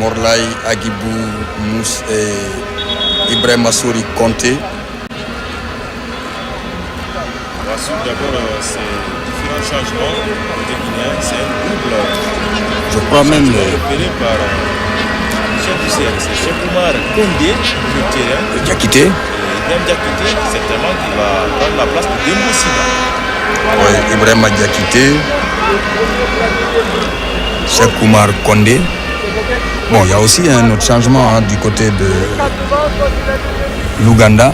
Morlaï, Agibou, Mouss et Ibrahim Assouri Conté. D'abord, ces différents changements côté guinéen, c'est un double. Je crois même opéré par c'est Cheikh Oumar Condé, le terrain. Diakité. Ibrahim Diakité, certainement qui va prendre la place de Dembo Sida. Oui, Ibrahim Diakité. Cheikh Oumar Condé. Bon, il y a aussi un autre changement du côté de l'Ouganda.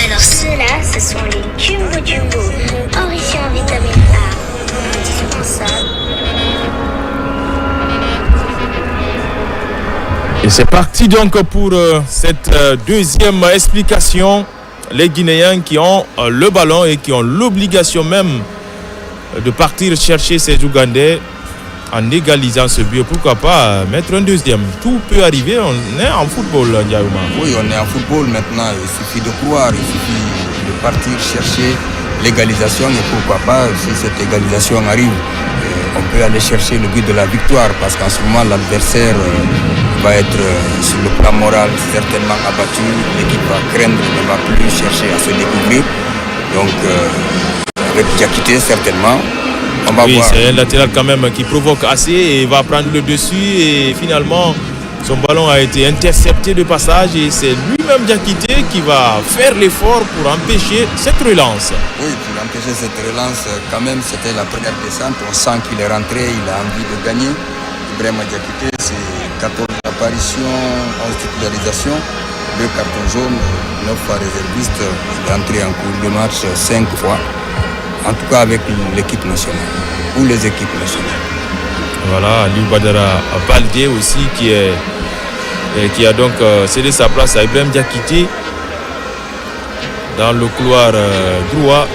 Alors ceux-là, ce sont les Jumbo Jumbo, enrichis en vitamine A, indispensables. Et c'est parti donc pour cette deuxième explication. Les Guinéens qui ont le ballon et qui ont l'obligation même de partir chercher ces Ougandais en égalisant ce but. Pourquoi pas mettre un deuxième? Tout peut arriver, on est en football, Ndiaouma. Oui, on est en football maintenant, il suffit de croire, il suffit de partir chercher l'égalisation et pourquoi pas, si cette égalisation arrive, on peut aller chercher le but de la victoire parce qu'en ce moment l'adversaire va être sur le plan moral certainement abattu, l'équipe va craindre, ne va plus chercher à se découvrir. Donc avec Diakité certainement, on va voir. C'est un latéral quand même qui provoque assez et va prendre le dessus et finalement son ballon a été intercepté de passage et c'est lui-même Diakité qui va faire l'effort pour empêcher cette relance. Oui, pour empêcher cette relance, quand même c'était la première descente, on sent qu'il est rentré, il a envie de gagner. Ibrahim Diakité, c'est 14 apparitions, 11 titularisations, 2 cartons jaunes, 9 fois réserviste, il est entré en cours de match 5 fois. En tout cas avec l'équipe nationale, ou les équipes nationales. Voilà, Aliou Badara Baldé aussi qui a donc cédé sa place à Ibrahim Diakité dans le couloir droit.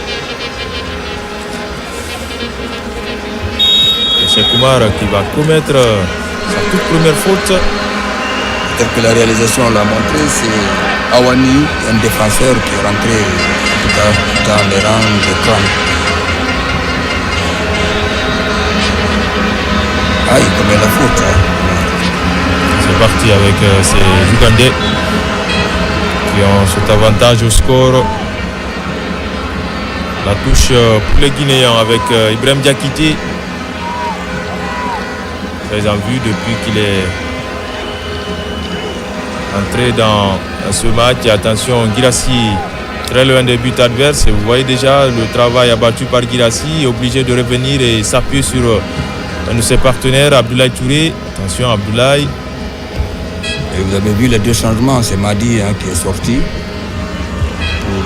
Cheikh Oumar qui va commettre sa toute première faute. Peut-être que la réalisation l'a montré, c'est Awani, un défenseur qui est rentré en tout cas dans les rangs de Kran. Ah, il commet la faute. C'est parti avec ces Ougandais qui ont cet avantage au score. La touche pour les Guinéens avec Ibrahim Diakité. Très en vue depuis qu'il est entré dans ce match. Et attention, Guirassy très loin des buts adverses. Et vous voyez déjà le travail abattu par Guirassy, obligé de revenir et s'appuyer sur un de ses partenaires, Abdoulaye Touré. Attention Abdoulaye. Et vous avez vu les deux changements, c'est Madi qui est sorti pour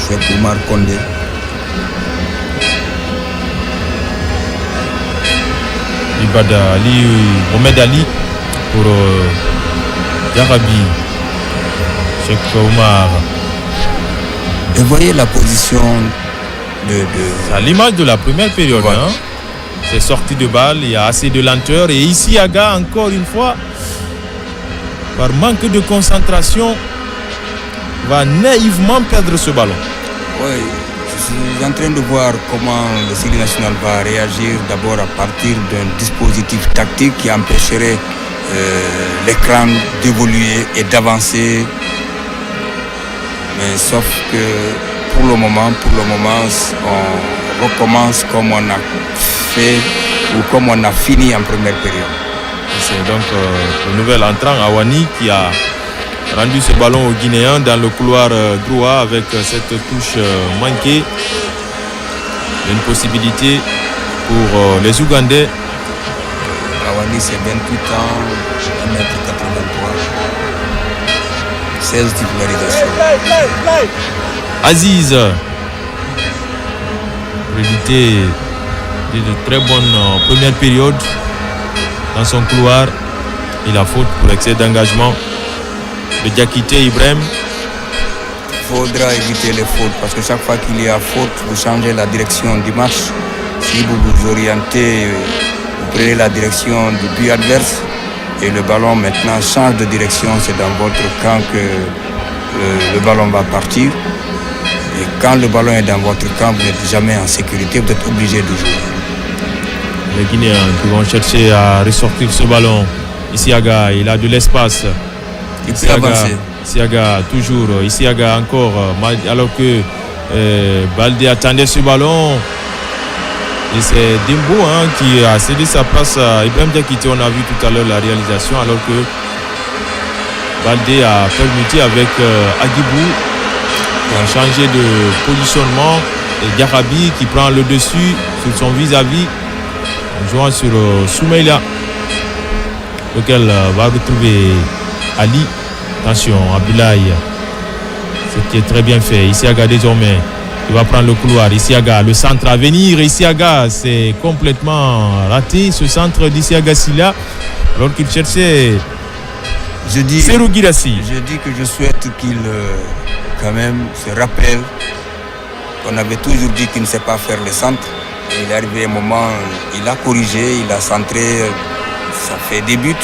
Cheikh Oumar Condé. Ibada Ali, Mohamed Ali pour Yarabi, Cheikh Oumar. Et voyez la position de... C'est à l'image de la première période. Ouais. C'est sorti de balle, il y a assez de lenteur. Et ici, Aga, encore une fois, par manque de concentration, va naïvement perdre ce ballon. Oui, je suis en train de voir comment le Syrie national va réagir d'abord à partir d'un dispositif tactique qui empêcherait l'écran d'évoluer et d'avancer. Mais sauf que pour le moment, on recommence comme on a fait ou comme on a fini en première période. C'est donc le nouvel entrant, Awani, qui a rendu ce ballon aux Guinéens dans le couloir droit avec cette touche manquée. Une possibilité pour les Ougandais. Awani, c'est 28 ans, 1m83, 16 titularisations. Aziz, réalité de très bonne première période dans son couloir. Il a faute pour excès d'engagement de Diakité Ibrahim. Il faudra éviter les fautes parce que chaque fois qu'il y a faute, vous changez la direction du match. Si vous vous orientez, vous prenez la direction du but adverse et le ballon maintenant change de direction. C'est dans votre camp que le ballon va partir. Et quand le ballon est dans votre camp, vous n'êtes jamais en sécurité, vous êtes obligé de jouer. Les Guinéens qui vont chercher à ressortir ce ballon. Isiaga, il a de l'espace. Il peut avancer. Isiaga, toujours. Isiaga encore. Alors que Baldé attendait ce ballon. Et c'est Dembo qui a cédé sa place à Ibrahim Diakité. On a vu tout à l'heure la réalisation. Alors que Baldé a permuté avec Agibou. Qui a changé de positionnement. Et Diarabi qui prend le dessus sur son vis-à-vis. En jouant sur Soumaïla. Lequel va retrouver Ali. Attention, Abdoulaye. Ce qui est très bien fait. Isiaga désormais. Il va prendre le couloir. Isiaga, le centre à venir. Isiaga, c'est complètement raté. Ce centre d'Isiaga Silla. Alors qu'il cherchait Serhou Guirassy. Je dis que je souhaite qu'il quand même se rappelle qu'on avait toujours dit qu'il ne sait pas faire le centre. Et il est arrivé un moment, il a corrigé, il a centré. Ça fait des buts.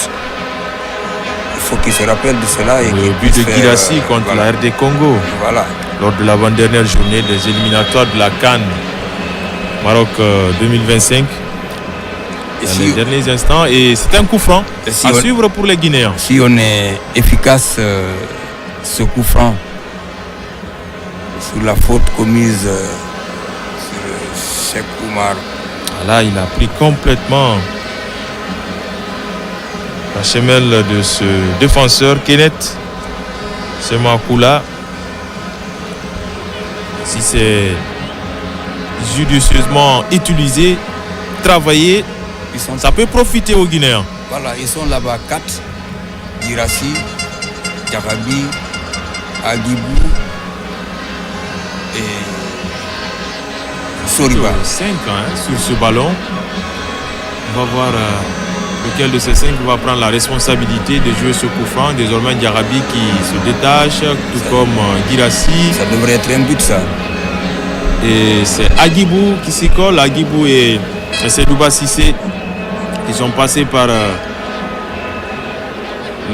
Il faut qu'il se rappelle de cela. Et le but de Guirassy contre la RD Congo. Voilà. Lors de l'avant-dernière journée des éliminatoires de la CAN Maroc 2025. Dans les derniers instants. Et c'est un coup franc à suivre pour les Guinéens. Si on est efficace, ce coup franc, sur la faute commise sur Cheikh Oumar. Là, il a pris complètement la semelle de ce défenseur Kenneth Semakoula. Si c'est judicieusement utilisé, travaillé, ça peut profiter aux Guinéens. Voilà, ils sont là-bas 4. Guirassy, Diarabi, Agibou et Soriba. 5 sur ce ballon. On va voir lequel de ces 5 va prendre la responsabilité de jouer ce coup franc. Désormais, Diarabi qui se détache, tout comme Guirassy. Ça devrait être un but, ça. Et c'est Agibou qui s'y colle. Agibou et Sedouba Cissé qui sont passés par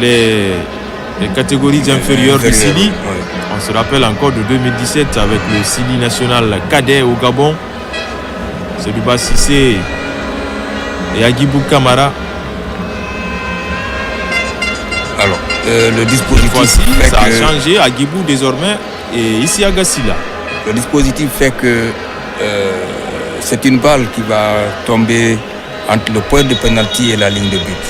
les catégories inférieures du Sili. Ouais. On se rappelle encore de 2017 avec le Sili national cadet au Gabon. Sedouba Cissé et Agibou Kamara. Alors, le dispositif fait ça a changé. Agibou désormais et Isiaga Silla. Le dispositif fait que c'est une balle qui va tomber entre le point de pénalty et la ligne de but.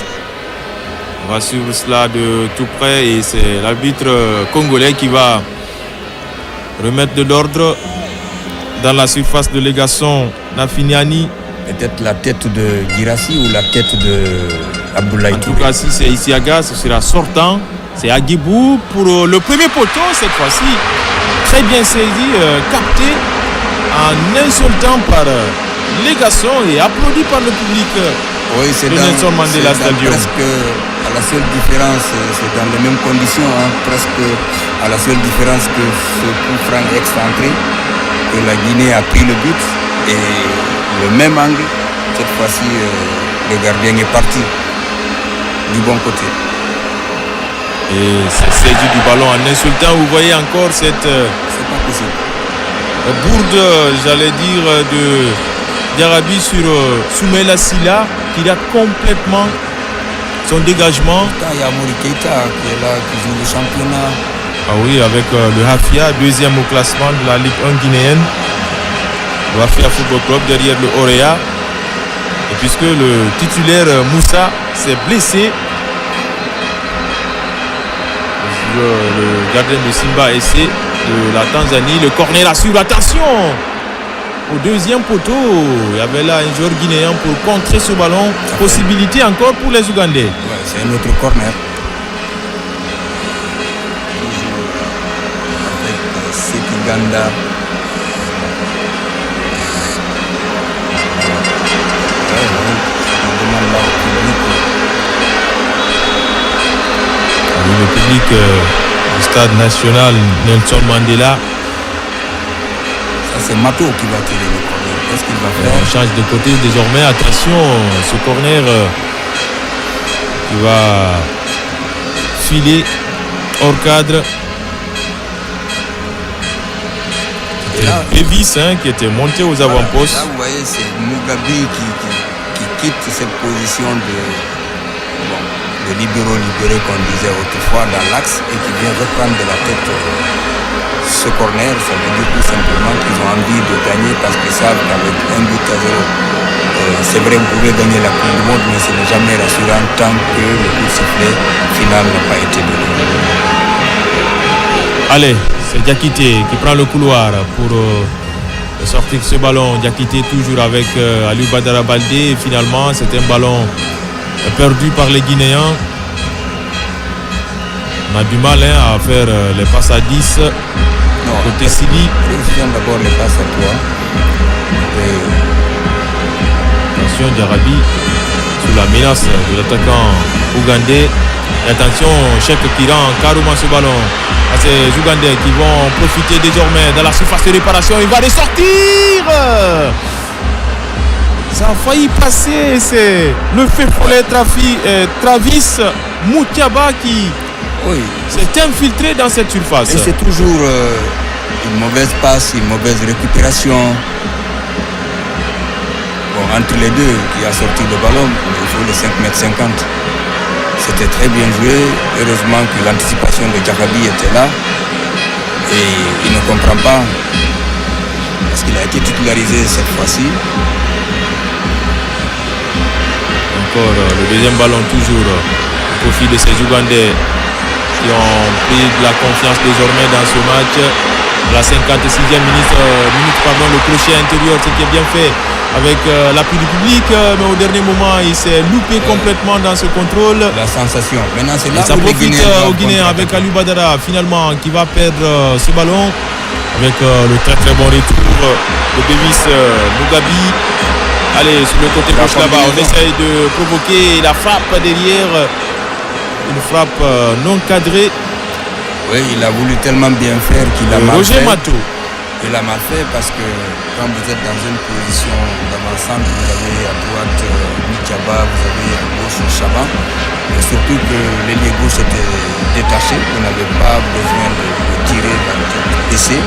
On va suivre cela de tout près et c'est l'arbitre congolais qui va remettre de l'ordre dans la surface de Legasson Nafiniani. Peut-être la tête de Guirassy ou la tête de Abdoulaye. En tout cas, si c'est Isiaga, ce sera sortant. C'est Agibou pour le premier poteau cette fois-ci. Très bien saisi, capté en un seul temps par Legasson et applaudi par le public. Oui, c'est de Nelson Mandela Stadium. Presque à la seule différence, c'est dans les mêmes conditions, presque à la seule différence que ce coup franc excentré, que la Guinée a pris le but et le même angle, cette fois-ci le gardien est parti du bon côté. Et c'est saisi du ballon en un seul temps. Vous voyez encore cette c'est pas possible. Bourde, j'allais dire, de Diarabi sur Soumaïla Silla qui a complètement son dégagement. Il y a Mori Keita qui est là, qui joue le championnat. Ah oui, avec le Hafia, deuxième au classement de la Ligue 1 guinéenne. Le Hafia Football Club derrière le Orea. Et puisque le titulaire Moussa s'est blessé, le gardien de Simba SC de la Tanzanie, le corner assure, attention au deuxième poteau, il y avait là un joueur guinéen pour contrer ce ballon, possibilité encore pour les Ougandais. Ouais, c'est un autre corner. Avec Sekiganda. Le public du stade national Nelson Mandela. Ça c'est Mato qui va tirer le corner. Qu'est-ce qu'il va faire? On change de côté désormais. Attention, ce corner qui va filer hors cadre. C'était Davis qui était monté aux avant-postes. Là, vous voyez, c'est Mugabe qui quitte cette position de libéré qu'on disait autrefois dans l'axe et qui vient reprendre de la tête ce corner, ça veut dire tout simplement qu'ils ont envie de gagner parce qu'ils savent qu'avec 1 but à 0, c'est vrai, vous pouvez gagner la Coupe du Monde, mais ce n'est jamais rassurant tant que le coup de sifflet final n'a pas été donné. Allez, c'est Diakité qui prend le couloir pour sortir ce ballon. Diakité toujours avec Aliou Badara Baldé. Et finalement, c'est un ballon perdu par les Guinéens. On a du mal à faire les passes à 10. Non, côté Sili. Réussissons d'abord les passes à 3. Attention, Diarabi sous la menace de l'attaquant ougandais. Et attention, Cheikh qui rend carrément ce ballon à ces Ougandais qui vont profiter désormais de la surface de réparation. Il va les sortir. Ça a failli passer. C'est le fait follet Travis Moutiaba qui s'est infiltré dans cette surface. Et c'est toujours une mauvaise passe, une mauvaise récupération. Bon, entre les deux qui a sorti le ballon, il faut les 5,50 m. C'était très bien joué. Heureusement que l'anticipation de Diakhaby était là. Et il ne comprend pas. Parce qu'il a été titularisé cette fois-ci. Encore le deuxième ballon toujours au profit de ces Ougandais qui ont pris de la confiance désormais dans ce match. La 56e minute, le crochet intérieur, ce qui est bien fait avec l'appui du public, mais au dernier moment il s'est loupé complètement dans ce contrôle. La sensation. Maintenant c'est là et ça profite aux Guinéens avec Aliou Badara finalement qui va perdre ce ballon avec le très très bon retour de Bévis Mugabi. Allez, sur le côté gauche là-bas, on essaye de provoquer la frappe derrière, une frappe non cadrée. Oui, il a voulu tellement bien faire qu'il a mal Roger fait. Mato. Il a mal fait parce que quand vous êtes dans une position d'avant-centre, vous avez à droite Moutiaba, vous avez à gauche Chaban. Et surtout que l'ailier gauche était détaché, vous n'avez pas besoin de tirer dans le PC.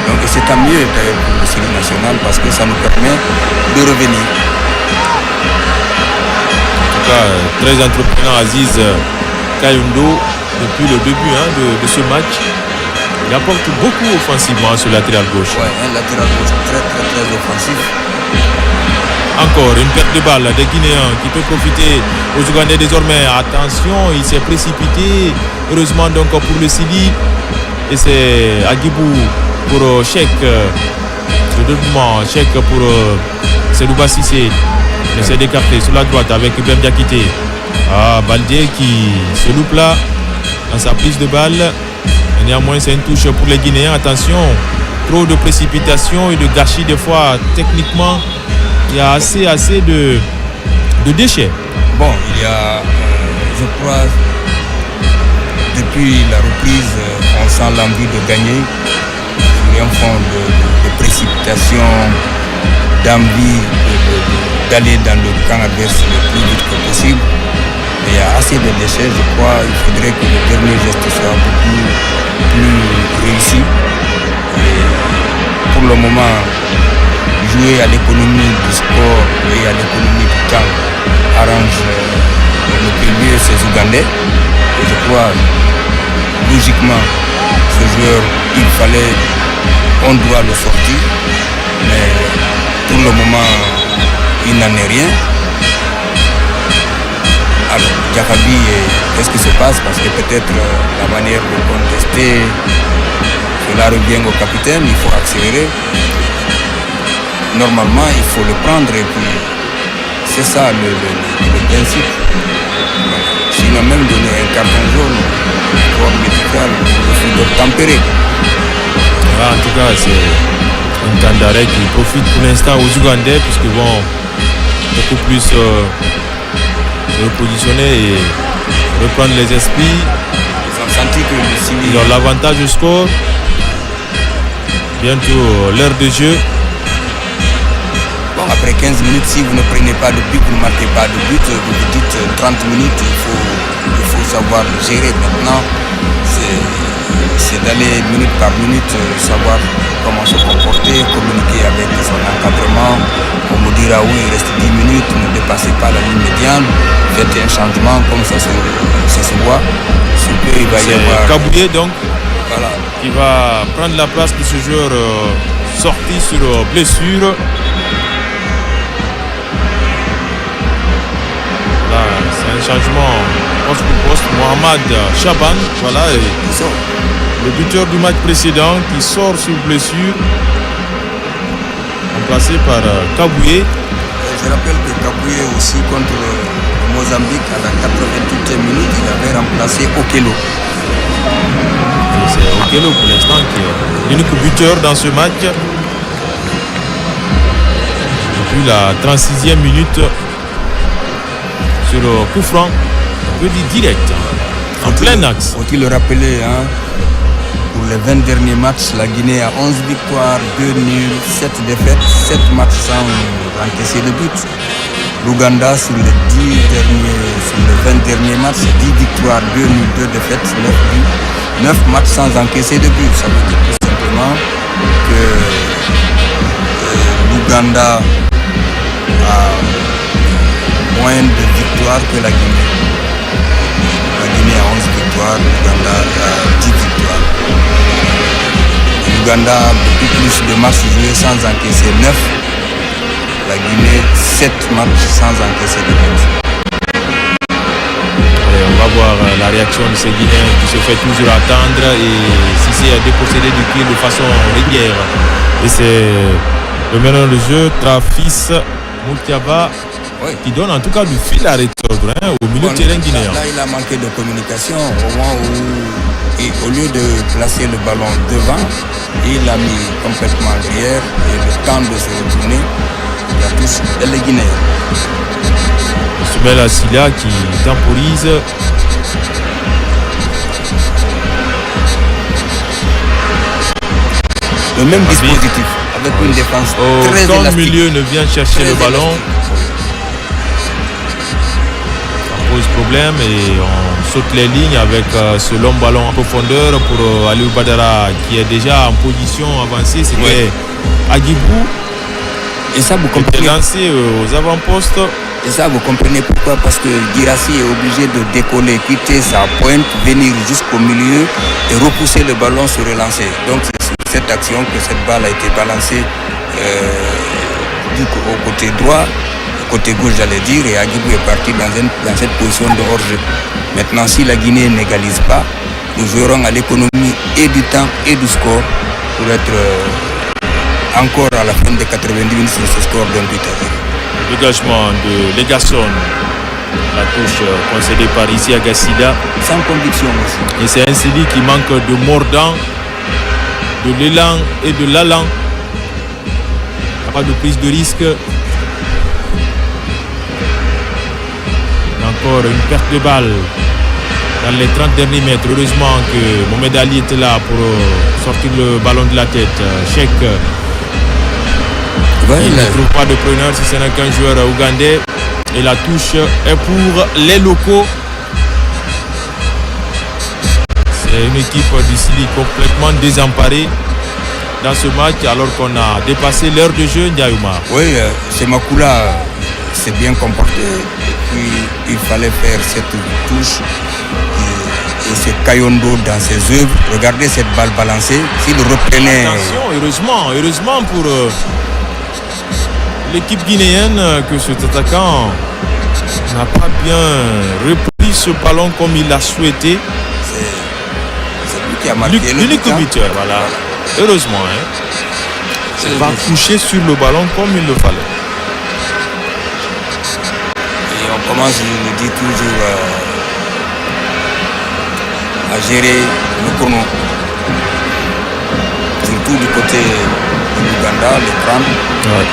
Donc c'est tant mieux d'ailleurs pour le Série national parce que ça nous permet de revenir. En tout cas, très entreprenant Aziz Kayundo depuis le début de ce match. Il apporte beaucoup offensivement sur le latéral gauche. Ouais, un latéral gauche très très très offensif. Encore une perte de balle des Guinéens qui peut profiter aux Ougandais désormais. Attention, il s'est précipité. Heureusement donc pour le Sili. Et c'est Agibou pour Cheikh. Le doublement Cheikh pour Selouba Sissé. Il s'est d'écarter sur la droite avec Ibrahim Diakité. Baldé qui se loupe là dans sa prise de balle. Et néanmoins c'est une touche pour les Guinéens. Attention, trop de précipitation et de gâchis des fois techniquement. Il y a assez de déchets. Bon, il y a, je crois, depuis la reprise, on sent l'envie de gagner. Il y a un fond de précipitation, d'envie d'aller dans le camp adverse le plus vite que possible. Mais il y a assez de déchets, je crois. Il faudrait que le dernier geste soit beaucoup plus réussi. Et pour le moment, jouer à l'économie du sport et à l'économie du temps arrange le plus mieux ces Ougandais. Et je crois, logiquement, ce joueur, on doit le sortir. Mais pour le moment, il n'en est rien. Alors, Diakhaby, qu'est-ce qui se passe? Parce que peut-être la manière de contester, cela revient au capitaine, il faut accélérer. Normalement, il faut le prendre et puis c'est ça le principe. Sinon même donner un carton jaune, un corps médical, il faut tempérer. En tout cas, c'est un temps d'arrêt qui profite pour l'instant aux Ougandais puisqu'ils vont beaucoup plus se repositionner et reprendre les esprits. Ils ont senti que le Sili... Ils ont l'avantage au score. Bientôt l'heure de jeu. Bon, après 15 minutes, si vous ne prenez pas de but, vous ne marquez pas de but, vous vous dites 30 minutes, il faut savoir le gérer. Maintenant, c'est d'aller minute par minute, savoir comment se comporter, communiqué avec son encadrement. On me dira oui, il reste 10 minutes, ne dépassez pas la ligne médiane, faites un changement comme ça se voit. Il va y avoir Kabouye donc voilà, qui va prendre la place de ce joueur sorti sur blessure. Là, c'est un changement poste pour poste. Mohamed Chaban, voilà, et le buteur du match précédent qui sort sur blessure, remplacé par Kabouye. Je rappelle que Kabouye aussi contre le Mozambique à la 88e minute, il avait remplacé Okello. C'est Okello pour l'instant qui est l'unique buteur dans ce match. Depuis la 36e minute sur le coup franc, on peut dire direct, en plein axe. Faut-il le rappeler, hein, pour les 20 derniers matchs, la Guinée a 11 victoires, 2 nuls, 7 défaites, 7 matchs sans encaisser de but. L'Ouganda, sur les 20 derniers matchs, 10 victoires, 2 nuls, 2 défaites, 9 buts, 9 matchs sans encaisser de but. Ça veut dire tout simplement que l'Ouganda a moins de victoires que la Guinée. La Guinée a 11 victoires, l'Ouganda a 10 victoires. L'Ouganda a beaucoup plus de matchs joués sans encaisser 9. La Guinée, 7 matchs sans encaisser de but. On va voir la réaction de ces Guinéens qui se fait toujours attendre et si c'est à déposséder du pied de façon régulière. Et c'est le meneur de jeu, Trafis Moutiaba, Oui. qui donne en tout cas du fil à retordre au milieu de terrain guinéen. Là, il a manqué de communication au moment où, et au lieu de placer le ballon devant, il l'a mis complètement derrière et le temps de se retourner, il a tous les Guinéens. Soumel Assila qui temporise. Le même dispositif, avec une défense très Aucun élastique. milieu ne vient chercher le ballon. Ça pose problème et on saute les lignes avec ce long ballon en profondeur pour Aliou Badara qui est déjà en position avancée. C'était Agibou Et ça, vous qui était comprenez. lancé aux avant-postes. Et ça, vous comprenez pourquoi? Parce que Guirassy est obligé de décoller, quitter sa pointe, venir jusqu'au milieu et repousser le ballon se relancer. Donc c'est sur cette action que cette balle a été balancée au côté droit, au côté gauche j'allais dire, et Agibou est parti dans cette position de hors-jeu. Maintenant, si la Guinée n'égalise pas, nous jouerons à l'économie et du temps et du score pour être encore à la fin des 90 minutes sur ce score d'un but à 0. Dégagement de Legasson. La touche concédée par Isi Agassida. Sans conviction aussi. Et c'est un Sili qui manque de mordant, de l'élan et de l'allant. Pas de prise de risque. Encore une perte de balle dans les 30 derniers mètres. Heureusement que Mohamed Ali était là pour sortir le ballon de la tête. Cheikh. Il ne trouve pas de preneur si ce n'est qu'un joueur ougandais. Et la touche est pour les locaux. C'est une équipe du Sili complètement désemparée dans ce match alors qu'on a dépassé l'heure de jeu, Ndiayouma. Oui, c'est Makula s'est bien comporté. Et puis il fallait faire cette touche. Et c'est Kayondo dans ses œuvres. Regardez cette balle balancée. S'il reprenait. Attention, heureusement pour l'équipe guinéenne que cet attaquant n'a pas bien repris ce ballon comme il l'a souhaité. C'est lui qui a marqué l'unique buteur, voilà. Heureusement, il va toucher sur le ballon comme il le fallait. Et on commence, je le dis toujours, à gérer le chrono. Surtout du côté de l'Ouganda, les crânes. Ouais.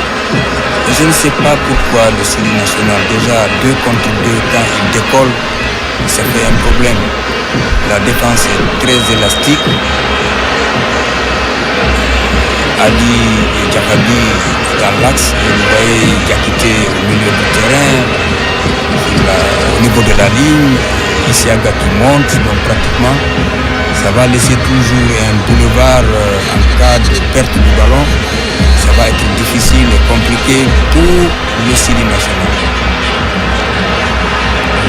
Je ne sais pas pourquoi le Sili national, déjà 2 contre 2, quand il décolle, ça fait un problème. La défense est très élastique. Ali et Djakabi dans l'axe, et vous voyez Diakité au milieu du terrain, au niveau de la ligne, Isiaga qui monte, donc pratiquement, ça va laisser toujours un boulevard en cas de perte du ballon. ça va être difficile et compliqué pour le Sili national.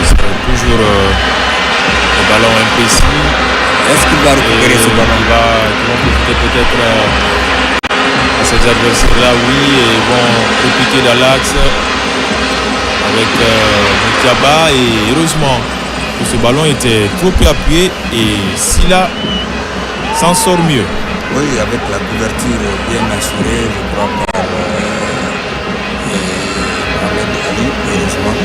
C'est toujours le ballon imprécis. Est-ce qu'il va récupérer ce ballon? Ils vont profiter peut-être à ces adversaires-là, oui, et ils vont répliquer dans l'axe avec Moutiaba. Et heureusement que ce ballon était trop peu appuyé et Silla s'en sort mieux. Oui, avec la couverture bien assurée, je crois, par Ahmed Ali, heureusement.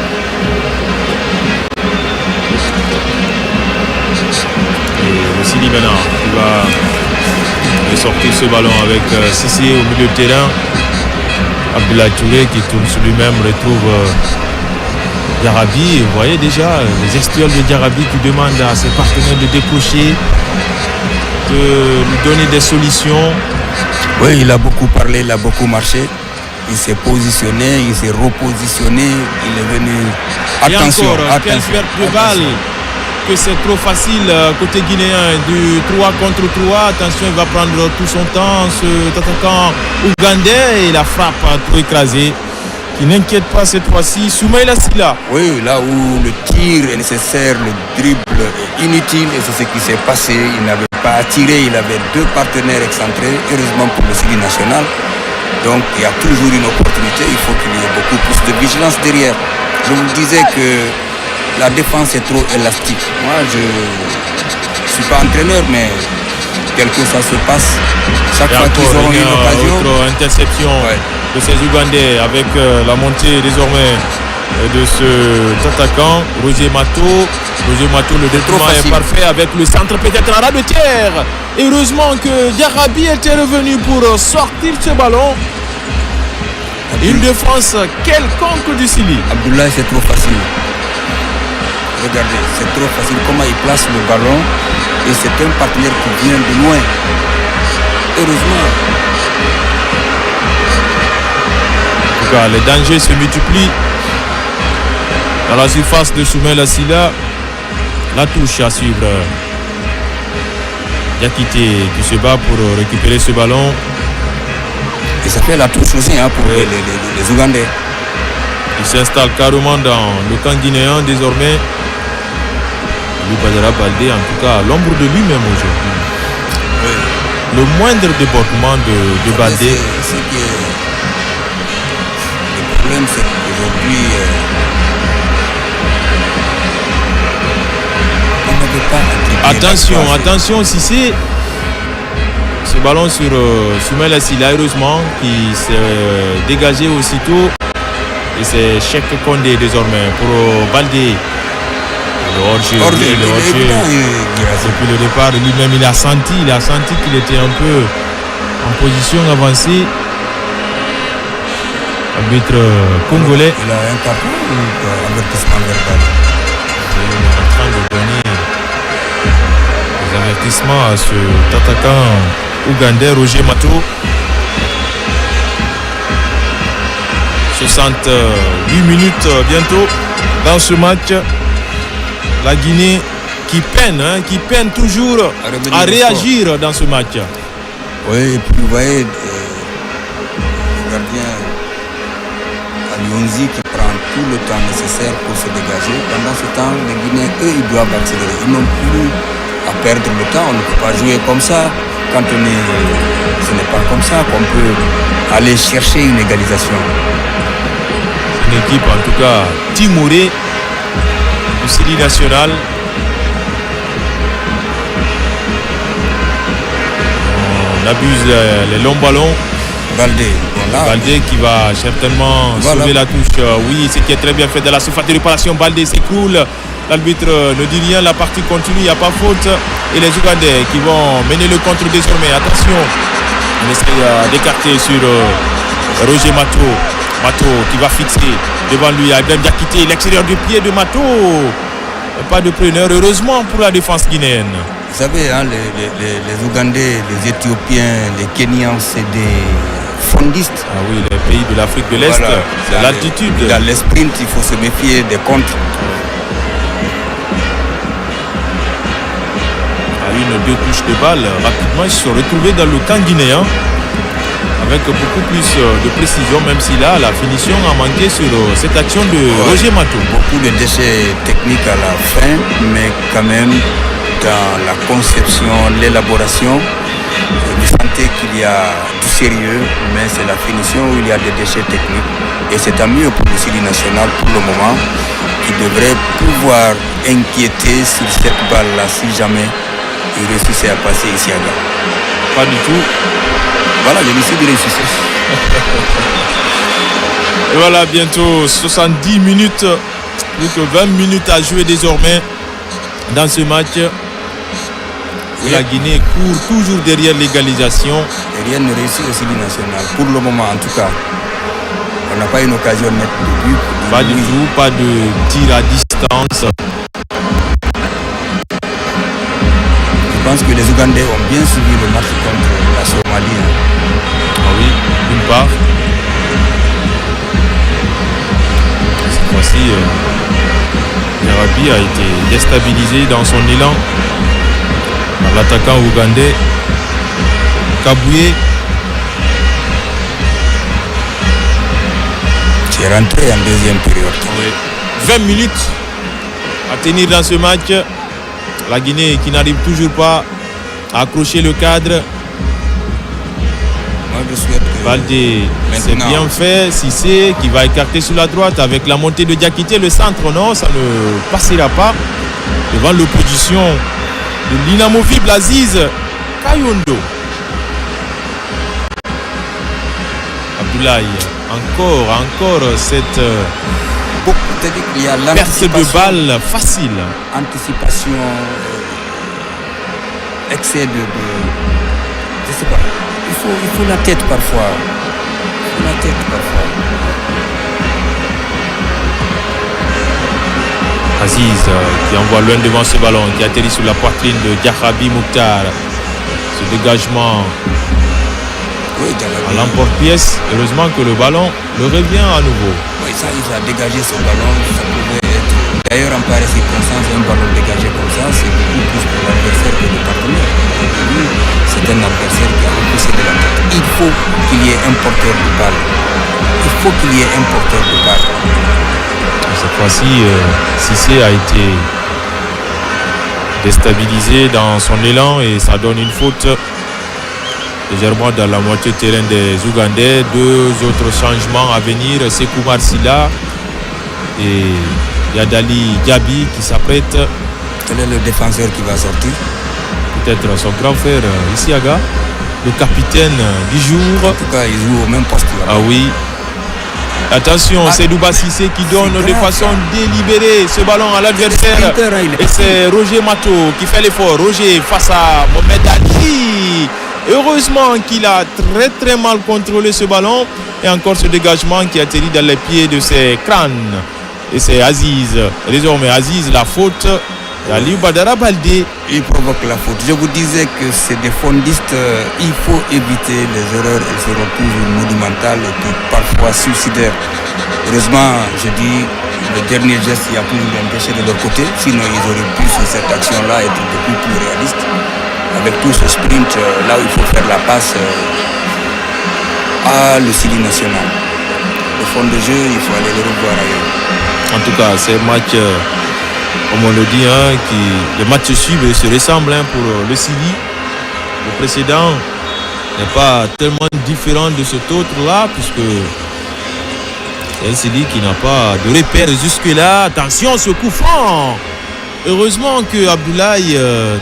Et le Sili maintenant qui va sortir ce ballon avec Sissi au milieu de terrain. Abdoulaye Touré qui tourne sur lui-même retrouve Diarabi. Vous voyez déjà les gestuels de Diarabi qui demandent à ses partenaires de décrocher, de lui donner des solutions. Oui, il a beaucoup parlé, il a beaucoup marché. Il s'est positionné, il s'est repositionné, il est venu. Attention, et encore, attention. quelle perte de balle, que c'est trop facile côté guinéen, du 3 contre 3. Attention, il va prendre tout son temps, cet attaquant ougandais, et la frappe trop écrasée, qui n'inquiète pas cette fois-ci Soumaïla Silla. Oui, là où le tir est nécessaire, le dribble est inutile, et c'est ce qui s'est passé. Il n'avait pas attiré, il avait deux partenaires excentrés, heureusement pour le Sili national. Donc il y a toujours une opportunité, il faut qu'il y ait beaucoup plus de vigilance derrière. Je vous disais que la défense est trop élastique. Moi, je ne suis pas entraîneur, mais tel que ça se passe, chaque fois qu'ils auront une occasion. Autre interception de ces Ougandais avec la montée désormais de cet attaquant, Roger Mato. Roger Mato, le détournement est parfait avec le centre peut-être à ras de terre. Et heureusement que Diarabi était revenu pour sortir ce ballon. Une défense quelconque du Sili. Abdoulaye, c'est trop facile. Regardez, c'est trop facile comment il place le ballon. Et c'est un partenaire qui vient de loin. Heureusement. En tout cas, les dangers se multiplient. Dans la surface de Soumaïla Silla, la touche à suivre. Diakité qui se bat pour récupérer ce ballon. Et ça fait la touche aussi pour les Ougandais. Il s'installe carrément dans le camp guinéen désormais. Badara Baldé, en tout cas, à l'ombre de lui-même aujourd'hui. Oui. Le moindre débordement de Baldé. Le problème, c'est qu'aujourd'hui, on ne peut pas. Attention, Cissé. Ce ballon sur Soumaïla Silla, heureusement, qui s'est dégagé aussitôt. Et c'est Cheikh Condé désormais pour Baldé. Le hors-jeu. Depuis le départ, lui-même, il a senti qu'il était un peu en position avancée. Arbitre congolais. Il a un carton ou avertissement verbal? Il est en train de donner des avertissements à cet attaquant ougandais, Roger Mato. 68 minutes bientôt dans ce match. La Guinée qui peine toujours à réagir dans ce match. Oui, et puis vous voyez, le gardien Alionzi qui prend tout le temps nécessaire pour se dégager. Pendant ce temps, les Guinéens, eux, ils doivent accélérer. Ils n'ont plus à perdre le temps. On ne peut pas jouer comme ça. Ce n'est pas comme ça qu'on peut aller chercher une égalisation. Une équipe en tout cas timorée du Sili national. On abuse les longs ballons. Baldé qui va certainement sauver la touche. Oui, ce qui est très bien fait dans la surface de réparation. Baldé s'écroule. L'arbitre ne dit rien. La partie continue. Il n'y a pas faute. Et les Ougandais qui vont mener le contre désormais. Attention. On essaie d'écarter sur Roger Mato. Mato qui va fixer devant lui Ibrahim Diakité, l'extérieur du pied de Mato. Pas de preneur, heureusement pour la défense guinéenne. Vous savez, hein, les Ougandais, les Éthiopiens, les Kenyans, c'est des fondistes. Ah oui, les pays de l'Afrique de l'Est, voilà, c'est l'altitude. Dans les sprints, il faut se méfier des contres. À une ou deux touches de balle, rapidement, ils se sont retrouvés dans le camp guinéen. avec beaucoup plus de précision, même si là, la finition a manqué sur cette action de Roger Mato. Beaucoup de déchets techniques à la fin, mais quand même, dans la conception, l'élaboration, vous sentez qu'il y a du sérieux, mais c'est la finition où il y a des déchets techniques. Et c'est tant mieux pour le Sili national pour le moment, qui devrait pouvoir inquiéter sur cette balle-là si jamais il réussissait à passer ici à Gare. Pas du tout. Voilà, je me suis dit réussissait. Et voilà, bientôt 70 minutes, plus que 20 minutes à jouer désormais dans ce match. La Guinée court toujours derrière l'égalisation. Et rien ne réussit au Sili national, pour le moment en tout cas. On n'a pas une occasion nette de but. Pas du tout, pas de tir à distance. Je pense que les Ougandais ont bien suivi le match contre la Somalie. Ah oui, d'une part. Cette fois-ci, Yarabi a été déstabilisé dans son élan par l'attaquant ougandais Kabouye. C'est rentré en deuxième période. Oui. 20 minutes à tenir dans ce match. La Guinée qui n'arrive toujours pas à accrocher le cadre. Moi, je souhaite que Baldé, c'est maintenant, bien fait. Cissé qui va écarter sur la droite avec la montée de Diakité. Le centre, non, ça ne passera pas devant l'opposition de l'inamovible Aziz Kayondo. Abdoulaye, encore cette il y a perte de balle facile. Anticipation, excès de. Je sais pas. Il faut la tête parfois. Aziz qui envoie loin devant ce ballon, qui atterrit sur la poitrine de Diakhabi Mouktar. Ce dégagement à l'emporte-pièce. Heureusement que le ballon le revient à nouveau. Oui, ça, il a dégagé ce ballon. Ça pouvait être. D'ailleurs, en pareille circonstance, un ballon dégagé comme ça, c'est beaucoup plus pour l'adversaire que le partenaire. C'est un adversaire qui a repoussé de la tête. Il faut qu'il y ait un porteur de balle. Cette fois-ci, Cissé a été déstabilisé dans son élan et ça donne une faute légèrement dans la moitié de terrain des Ougandais. Deux autres changements à venir, Sekou Marsila et Yadali Diaby qui s'apprête. Quel est le défenseur qui va sortir? Peut-être son grand frère Isiaga, le capitaine du jour. En tout cas, il joue au même poste là. Ah oui. Attention, c'est Douba Cissé qui donne de façon délibérée ce ballon à l'adversaire. Et c'est Roger Mato qui fait l'effort. Roger face à Mohamed Ali. Heureusement qu'il a très mal contrôlé ce ballon. Et encore ce dégagement qui atterrit dans les pieds de ses crânes. Et c'est Aziz. Désormais Aziz, la faute d'Aliou Badara Baldé. Il provoque la faute. Je vous disais que c'est des fondistes. Il faut éviter les erreurs. Elles seront toujours monumentales et puis parfois suicidaires. Heureusement, je dis, le dernier geste, il y a toujours un péché de leur côté. Sinon, ils auraient pu sur cette action-là être beaucoup plus réalistes. Avec tout ce sprint, là où il faut faire la passe à le Sili national. Le fond de jeu, il faut aller le revoir ailleurs. En tout cas, c'est un match, comme on le dit, les matchs se suivent et se ressemblent pour le Sili. Le précédent n'est pas tellement différent de cet autre-là, puisque c'est un Sili qui n'a pas de repère jusque-là. Attention, ce coup franc! Heureusement que Abdoulaye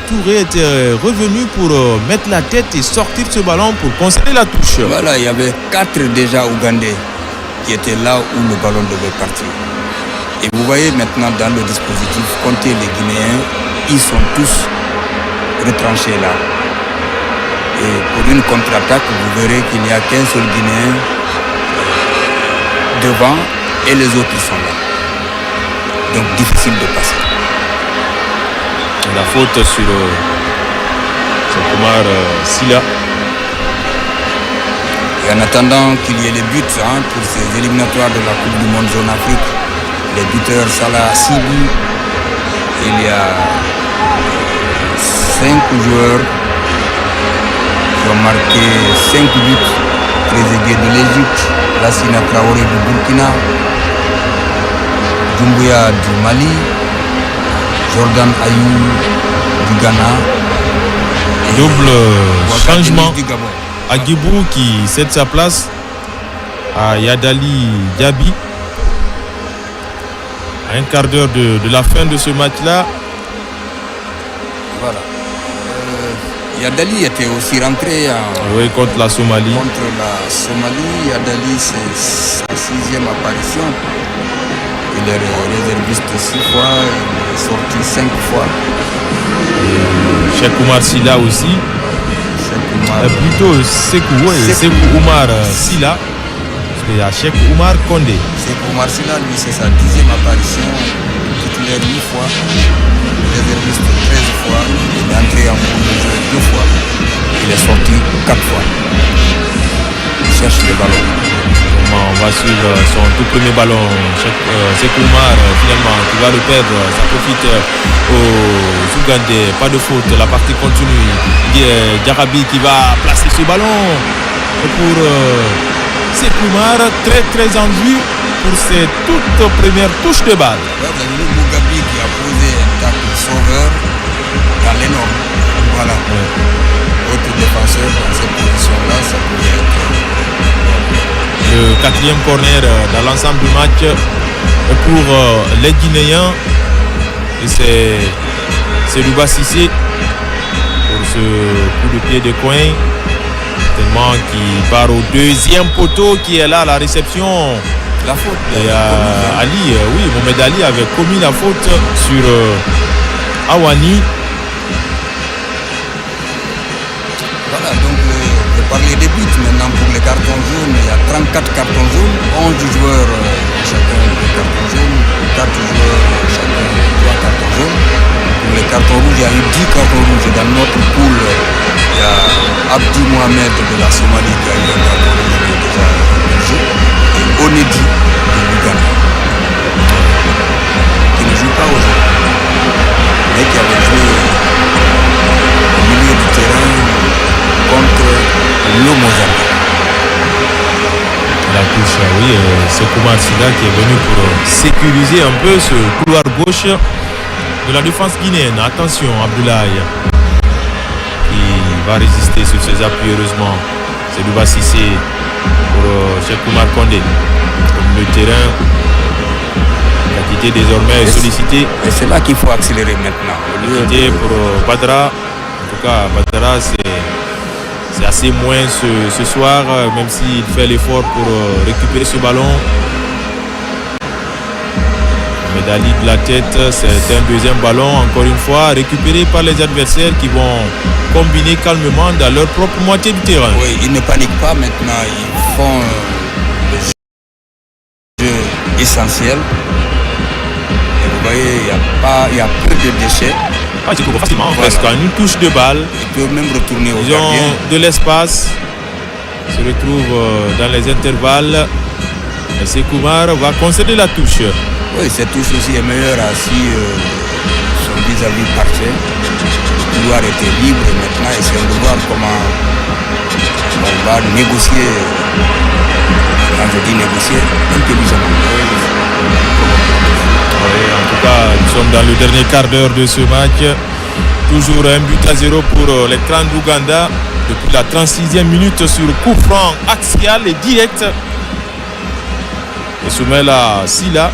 Touré était revenu pour mettre la tête et sortir ce ballon pour concéder la touche. Voilà, il y avait 4 déjà Ougandais qui étaient là où le ballon devait partir. Et vous voyez maintenant dans le dispositif, comptez les Guinéens, ils sont tous retranchés là. Et pour une contre-attaque, vous verrez qu'il n'y a qu'un seul Guinéen devant et les autres sont là. Donc difficile de passer. La faute sur Omar Silla. Et en attendant qu'il y ait les buts pour ces éliminatoires de la Coupe du Monde Zone Afrique, les buteurs Salah Sibi, il y a 5 joueurs qui ont marqué 5 buts Trezeguet de l'Égypte, Lassina Traoré du Burkina, Doumbouya du Mali, Jordan Ayou du Ghana. Double changement. Du Gabon. Agibou qui cède sa place à Yadali Diaby. À un quart d'heure de la fin de ce match-là. Voilà. Yadali était aussi rentré contre la Somalie. Contre la Somalie, Yadali, c'est sa 6e apparition. Il est réserviste 6 fois, il est sorti 5 fois. Et Cheikh Oumar Silla aussi. Plutôt Sekou Oumar Silla. Parce qu'il y a Cheikh Oumar Condé. Sekou Oumar Silla, lui, c'est sa 10e apparition. Titulaire 8 fois. Réserviste 13 fois. Il est entré en cours de jeu 2 fois. Il est sorti 4 fois. Il cherche le ballon. On va suivre son tout premier ballon. Sekou Oumar, finalement, qui va le perdre. Ça profite aux Ougandais. Pas de faute. La partie continue. Diarabi qui va placer ce ballon pour Sekou Oumar. Très très en vue pour ses toutes premières touches de balle. Mugabi qui a posé un tacle sauveur dans l'énorme. Voilà. Autre défenseur dans cette position-là, ça pouvait être. Le 4e corner dans l'ensemble du match pour les Guinéens. Et c'est Louba Cissé pour ce coup de pied de coin. Tellement qui part au 2e poteau qui est là à la réception. La faute. Et Ali, Mohamed Ali avait commis la faute sur Awani. Voilà, donc je parlais des buts maintenant pour les cartons jaunes. Il y a 34 cartons jaunes, 11 joueurs chacun de cartons jaunes, 4 joueurs chacun 3 cartons jaunes. Pour les cartons rouges, il y a eu 10 cartons rouges. Dans notre poule, il y a Abdi Mohamed de la Somalie qui a eu un carton rouge déjà jeu. Et Onedi de l'Ouganda, qui ne joue pas aujourd'hui, mais qui avait joué au milieu du terrain contre le Mozambique. La touche, c'est Oumar Silla qui est venu pour sécuriser un peu ce couloir gauche de la défense guinéenne. Attention, Abdoulaye qui va résister sur ses appuis, heureusement. C'est Louba Cissé pour Cheikh Oumar Condé. Comme le terrain, quantité désormais sollicité. Et c'est là qu'il faut accélérer maintenant. Quantité pour Badra. En tout cas, Badra, c'est assez moins ce soir, même s'il fait l'effort pour récupérer ce ballon. Médaille de la tête, c'est un 2e ballon, encore une fois, récupéré par les adversaires qui vont combiner calmement dans leur propre moitié du terrain. Oui, ils ne paniquent pas maintenant, ils font le jeu essentiel. Et vous voyez, il y a peu de déchets. C'est facilement, presque en une touche de balle. Ils peuvent même retourner au Ils gardien. ont de l'espace, se retrouvent dans les intervalles. Et Sekou Oumar va concéder la touche. Oui, cette touche aussi est meilleure si son vis-à-vis partait. Le couloir était libre et maintenant essayons de voir comment on va négocier. Quand je dis négocier, intelligemment. Oui, en tout cas, nous sommes dans le dernier quart d'heure de ce match. Toujours 1-0 pour les Clans d'Ouganda. Depuis la 36e minute sur coup franc axial et direct. Et Soumaïla Silla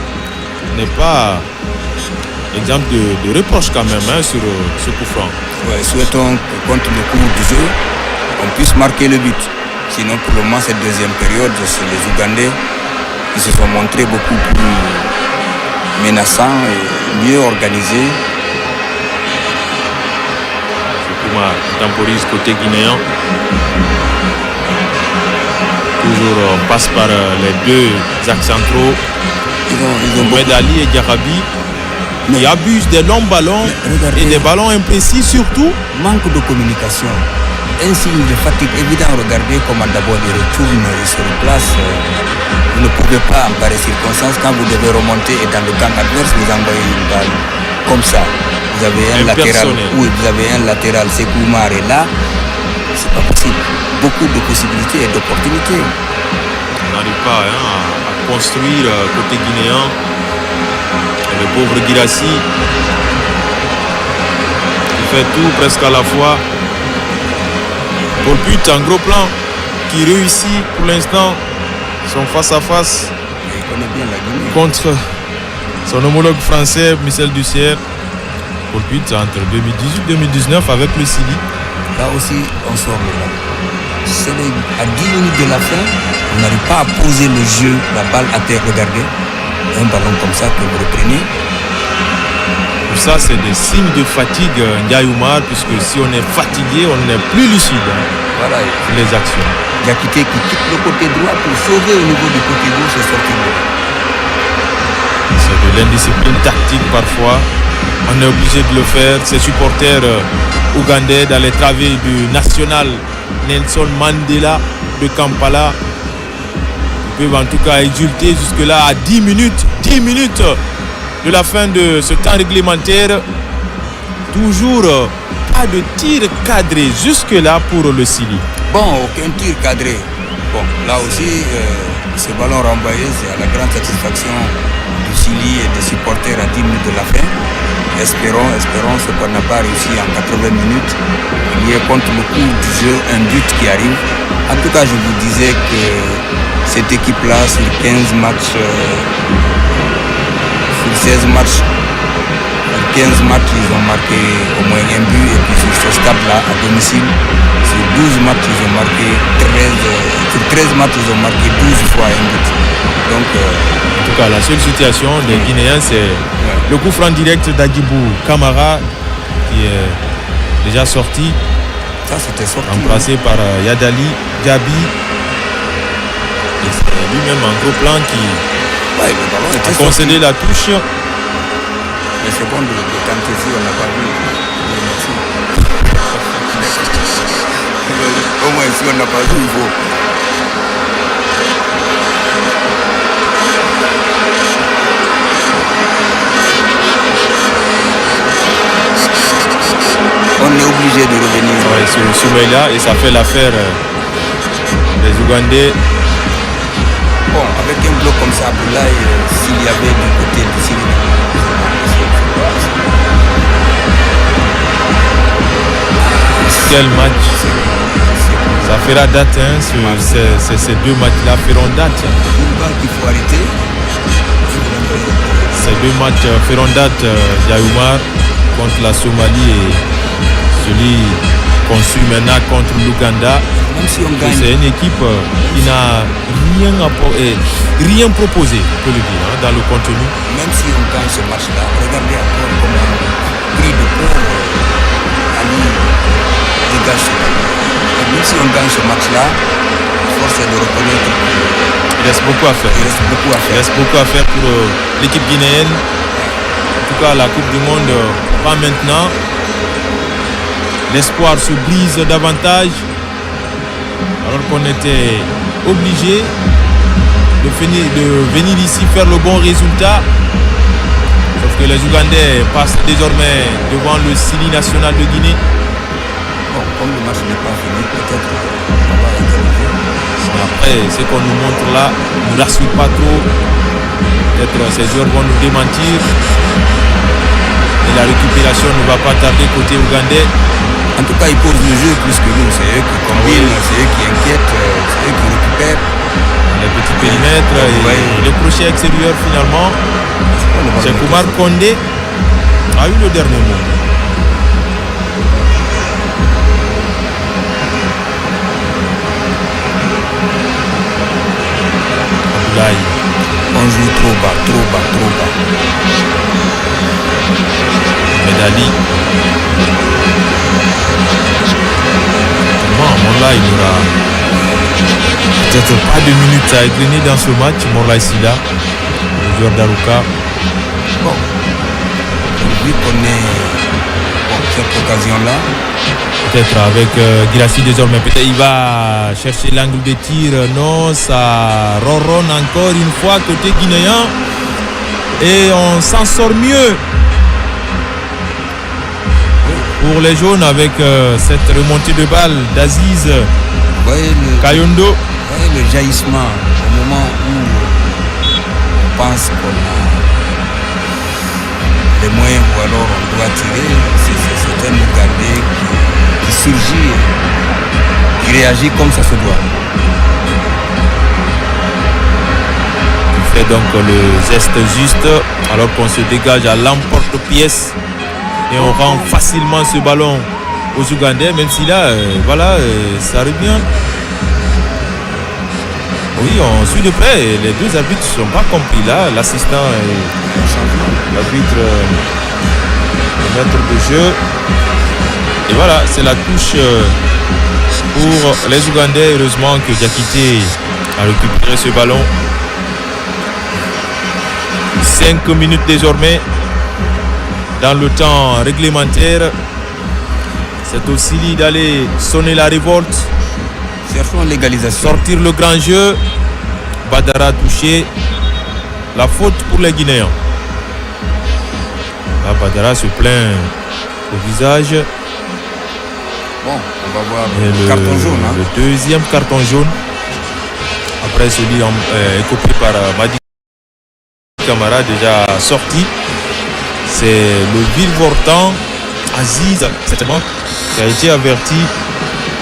n'est pas exemple de reproche quand même sur ce coup franc. Ouais, souhaitons que contre le cours du jeu, on puisse marquer le but. Sinon, pour le moment, cette deuxième période, c'est les Ougandais qui se sont montrés beaucoup plus menaçants et mieux organisés. Sekouma temporise côté guinéen. Toujours passe par les deux axes centraux. Mohamed Ali et Diarabi qui abusent des longs ballons et des ballons imprécis surtout. Manque de communication. Un signe de fatigue évident. Regardez comment d'abord il retourne, il se replace. Vous ne pouvez pas en pareille circonstance, quand vous devez remonter et dans le camp adverse, vous envoyez une balle comme ça. Vous avez un latéral. Oui, vous avez un latéral, Sekou Oumar est là. c'est pas possible. Beaucoup de possibilités et d'opportunités. On n'arrive pas à construire côté guinéen. Et le pauvre Guirassy il fait tout presque à la fois. Paul But, un gros plan qui réussit pour l'instant son face-à-face Et il connaît bien la Guinée. contre son homologue français Michel Dussière. Paul But entre 2018-2019 avec le Sili. Là aussi, on sort de là. À 10 minutes de la fin, on n'arrive pas à poser le jeu, la balle à terre. Regardez, un ballon comme ça que vous reprenez. Tout ça, c'est des signes de fatigue, Ndiaye Oumar, puisque si on est fatigué, on n'est plus lucide Voilà, sur les actions. Diakité qui quitte le côté droit pour sauver au niveau du côté gauche et sortir de là. C'est de l'indiscipline tactique parfois. On est obligé de le faire. Ces supporters ougandais dans les travées du national Nelson Mandela de Kampala peuvent en tout cas exulter jusque-là à 10 minutes de la fin de ce temps réglementaire. Toujours pas de tir cadré jusque-là pour le Sili. Bon, aucun tir cadré. Bon, là aussi, ce ballon renvoyé, c'est à la grande satisfaction du Sili et des supporters à 10 minutes de la fin. Espérons ce qu'on n'a pas réussi en 80 minutes. Il y a contre le cours du jeu un but qui arrive. En tout cas, je vous disais que cette équipe-là, sur 15 matchs, sur 16 matchs, sur 15 matchs, ils ont marqué au moins un but. Et puis sur ce stade-là, à domicile, sur 12 matchs, ils ont marqué 13. Sur 13 matchs, ils ont marqué 12 fois un but. Donc, en tout cas, la seule situation des Guinéens, c'est le coup franc direct d'Agibou Kamara qui est déjà sorti, ça c'était sorti. remplacé par Yadali Diaby. Et c'est lui-même un gros plan qui Ouais, le ballon était a sorti. concédé la touche. Les secondes de Kantesi, on n'a pas vu. Au moins, si on n'a pas vu, il faut. On est obligé de revenir. Ouais, sur Soumaïla, et ça fait l'affaire des Ougandais. Bon, avec un bloc comme ça, Abdoulaye, s'il y avait du côté du Sili. Quel match! Ça fera date, hein, ces deux matchs-là feront date. Une balle qu'il faut arrêter. Ces deux matchs feront date, Ndiaye Oumar contre la Somalie et celui qu'on suit maintenant contre l'Ouganda. Même si on gagne. C'est une équipe qui n'a rien proposé, on peut le dire, hein, dans le contenu. Même si on gagne ce match-là, regardez encore comment prix de peur Ali dégage ce ballon. Et même si on gagne ce match-là, force est de reconnaître Il reste beaucoup à faire. qu'il reste beaucoup à Il faire. reste beaucoup à faire pour l'équipe guinéenne. En tout cas, la Coupe du Monde, pas maintenant. L'espoir se brise davantage. Alors qu'on était obligé de venir ici faire le bon résultat. Sauf que les Ougandais passent désormais devant le Sili national de Guinée. Bon, comme le match n'est pas fini, peut-être on va égaliser. Après, ce qu'on nous montre là ne nous rassure pas trop. Peut-être ces joueurs vont nous démentir. Et la récupération ne va pas tarder côté ougandais. En tout cas, ils posent le jeu plus que nous. C'est eux qui combinent, c'est eux qui inquiètent, c'est eux qui récupèrent. Les petits périmètres et les crochets extérieurs finalement. C'est Koumar Kondé a eu le dernier mot. Abdoulaye. On joue trop bas. Medali. Morla, il n'aura peut-être pas de minutes à égrener dans ce match. Morla Sida, le joueur d'Aruka. Bon, vu qu'on est cette occasion-là, Peut-être avec Guirassy désormais. Peut-être il va chercher l'angle de tir. Non, ça ronronne encore une fois côté guinéen. Et on s'en sort mieux pour pour les jaunes avec cette remontée de balle d'Aziz Kayondo. Vous voyez le jaillissement au moment où on pense qu'on a les moyens ou alors on doit tirer. C'est un Ougandais qui surgit, qui réagit comme ça se doit. Il fait donc le geste juste alors qu'on se dégage à l'emporte-pièce et on rend facilement ce ballon aux Ougandais, même si là, ça revient. Oui, on suit de près et les deux arbitres ne sont pas compris là. L'assistant et l'arbitre, le maître de jeu. Et voilà, c'est la touche pour les Ougandais. Heureusement que Diakité a récupéré ce ballon. 5 minutes désormais dans le temps réglementaire. C'est au Sili d'aller sonner la révolte. Cherchons l'égalisation. Sortir le grand jeu. Badara touché. La faute pour les Guinéens. Là, Badara se plaint au visage. Bon, on va voir le carton jaune. Le deuxième carton jaune. Après celui écopé par Madi Camara, déjà sorti. C'est le Villevortant, Aziz, certainement, qui a été averti.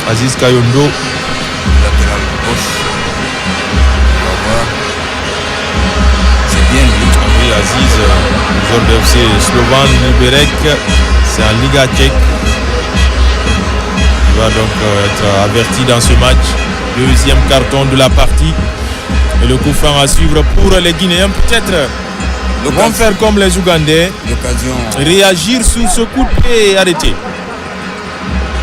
Aziz Kayondo. Latéral gauche. On va voir. C'est bien lui. Oui, Aziz, joueur de FC Slovan Liberec, c'est en Liga tchèque. Il va donc être averti dans ce match. Deuxième carton de la partie. Et le coup franc à suivre pour les Guinéens. Peut-être vont faire comme les Ougandais. Réagir sur ce coup de pied et arrêter.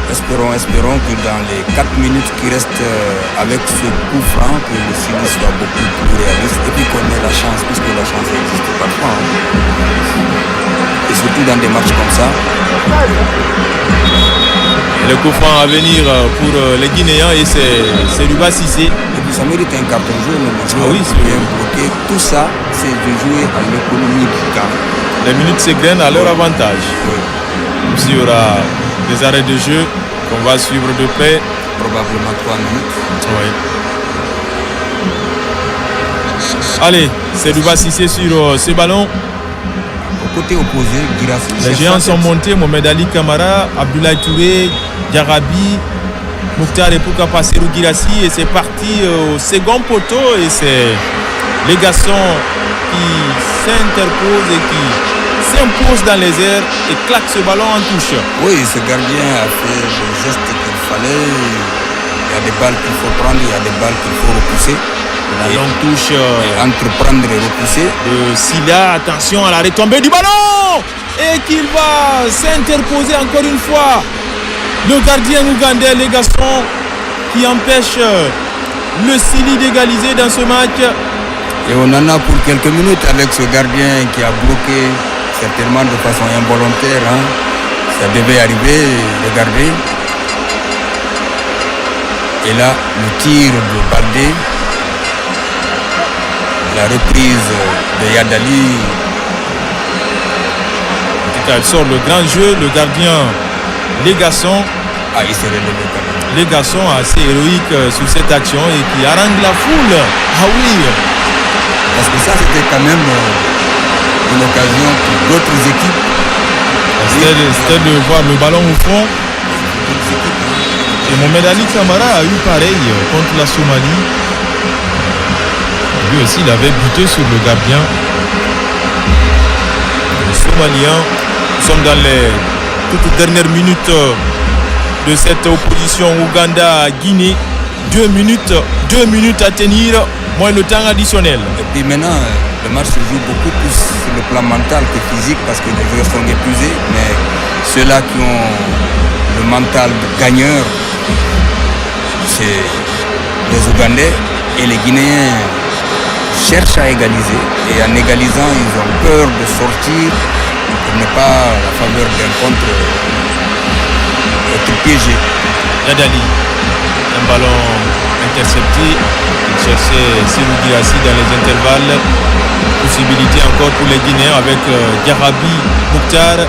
Espérons que dans les 4 minutes qui restent avec ce coup franc, que le Sili soit beaucoup plus réaliste et puis qu'on ait la chance, puisque la chance existe parfois. Et surtout dans des matchs comme ça. Et le coup franc à venir pour les Guinéens et c'est Luba Cissé. Et puis ça mérite un carton jaune. Oui, c'est bien bloqué. Tout ça, c'est de jouer à l'économie du temps. Les minutes s'égrènent à leur avantage. Oui. S'il y aura des arrêts de jeu qu'on va suivre de près. Probablement 3 minutes. Oui. Allez, c'est Luba Cissé sur ce ballon. Au côté opposé, Girassi. Les géants sont montés, Mohamed Ali Kamara, Abdoulaye Touré, Diarabi, Mokhtar et Pouka Passerou Girassi. Et c'est parti au second poteau et c'est les garçons qui s'interposent et qui s'impose dans les airs et claque ce ballon en touche. Oui, ce gardien a fait le geste qu'il fallait. Il y a des balles qu'il faut prendre, il y a des balles qu'il faut repousser. La longue touche entreprendre et repousser. De Silla, attention à la retombée du ballon et qu'il va s'interposer encore une fois. Le gardien ougandais, les garçons, qui empêche le Sili d'égaliser dans ce match. Et on en a pour quelques minutes avec ce gardien qui a bloqué certainement de façon involontaire. Ça devait arriver, regardez. Et là, le tir de Baldé, la reprise de Yadali. En tout cas, il sort le grand jeu, le gardien, les garçons. Ah, il s'est relevé quand même. Les garçons assez héroïques sur cette action et qui haranguent la foule. Ah oui. Parce que ça, c'était quand même une occasion pour d'autres équipes. C'était de voir le ballon au fond. Et Mohamed Ali Kamara a eu pareil contre la Somalie. Lui aussi, il avait buté sur le gardien. Les Somaliens, nous sommes dans les toutes dernières minutes de cette opposition Ouganda-Guinée. 2 minutes à tenir, moins le temps additionnel. Et puis maintenant, le match se joue beaucoup plus sur le plan mental que physique parce que les joueurs sont épuisés. Mais ceux-là qui ont le mental de gagneur, c'est les Ougandais et les Guinéens cherchent à égaliser. Et en égalisant, ils ont peur de sortir pour ne pas, à la faveur d'un contre, être piégés. Yadali, un ballon intercepté. Il cherchait Sirou Girassi dans les intervalles. Possibilité encore pour les Guinéens avec Diarabi, Mokhtar.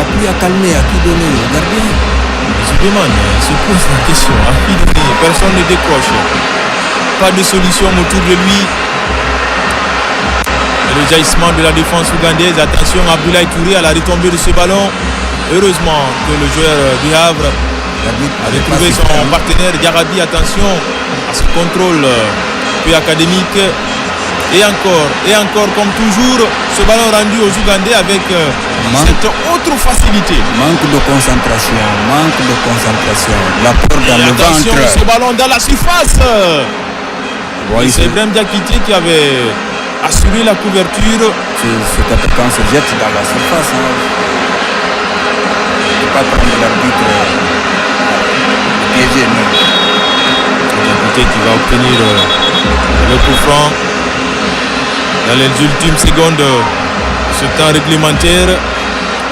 n'a plus à calmer, à qui donner, le gardien. Il se demande, il se pose la question, à qui donner? Personne ne décroche. Pas de solution autour de lui. Et le jaillissement de la défense ougandaise. Attention, Abdoulaye Touré à la retombée de ce ballon. Heureusement que le joueur du Havre avait trouvé son partenaire Diarabi. Attention à ce contrôle peu académique. Et encore, comme toujours, ce ballon rendu aux Ougandais avec cette autre facilité. Manque de concentration. La peur dans le attention, ventre. ce ballon dans la surface. Oui, c'est Ibrahim Diakité qui avait assuré la couverture. Cet attaquant se jette dans la surface. Il ne peut pas prendre l'arbitre piégé, non. Diakité qui va obtenir le coup franc. Dans les ultimes secondes de ce temps réglementaire,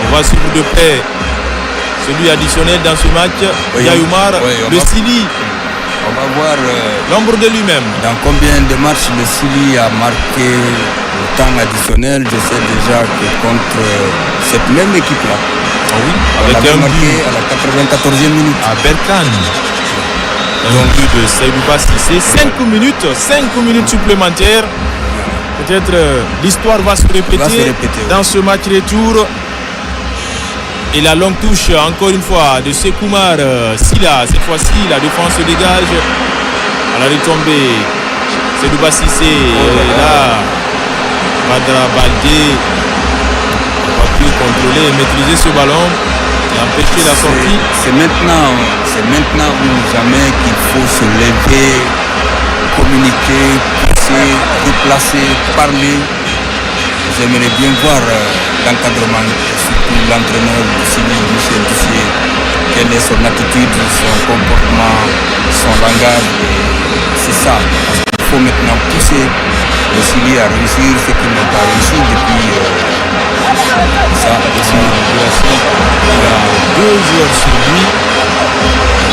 on va suivre de près celui additionnel dans ce match. Oui, Yaoumar, le Sili. On va voir l'ombre de lui-même. Dans combien de matchs le Sili a marqué le temps additionnel. Je sais déjà que contre cette même équipe-là, Avec on avait un marqué but à la 94e minute. à Berkane. Un but de Seydouba Cissé. 5 minutes supplémentaires. Peut-être l'histoire va se répéter dans ce match retour. Et la longue touche, encore une fois, de Sekoumar Sila. Cette fois-ci, la défense se dégage. À la retombée, Seydouba Cissé. Et là, Badra Baldé va plus contrôler et maîtriser ce ballon et empêcher la sortie. C'est maintenant ou jamais qu'il faut se lever, communiquer, pousser, déplacer, parler. J'aimerais bien voir l'encadrement, surtout l'entraîneur du Sili, Michel Doucier, quelle est son attitude, son comportement, son langage. C'est ça. Il faut maintenant pousser le Sili à réussir ce qu'il n'a pas réussi depuis ça. Il y a 2 joueurs sur lui.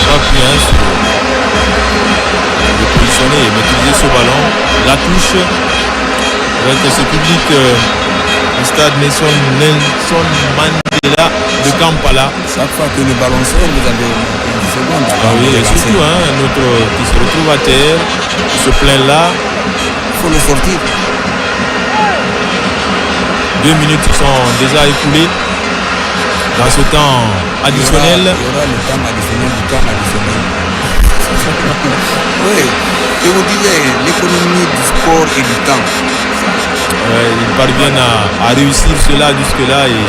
Pas plus de positionner et maîtriser ce ballon. La touche avec ce public au stade Nelson Mandela de Kampala. Chaque fois que le ballon sort, vous avez 10 secondes. Ah oui, et surtout un autre qui se retrouve à terre, qui se plaint là. Il faut le sortir. 2 minutes sont déjà écoulées dans ce temps additionnel. Il y aura le temps additionnel du temps additionnel. Oui, je vous disais, l'économie du sport et du temps. Ils parviennent à réussir cela jusque-là et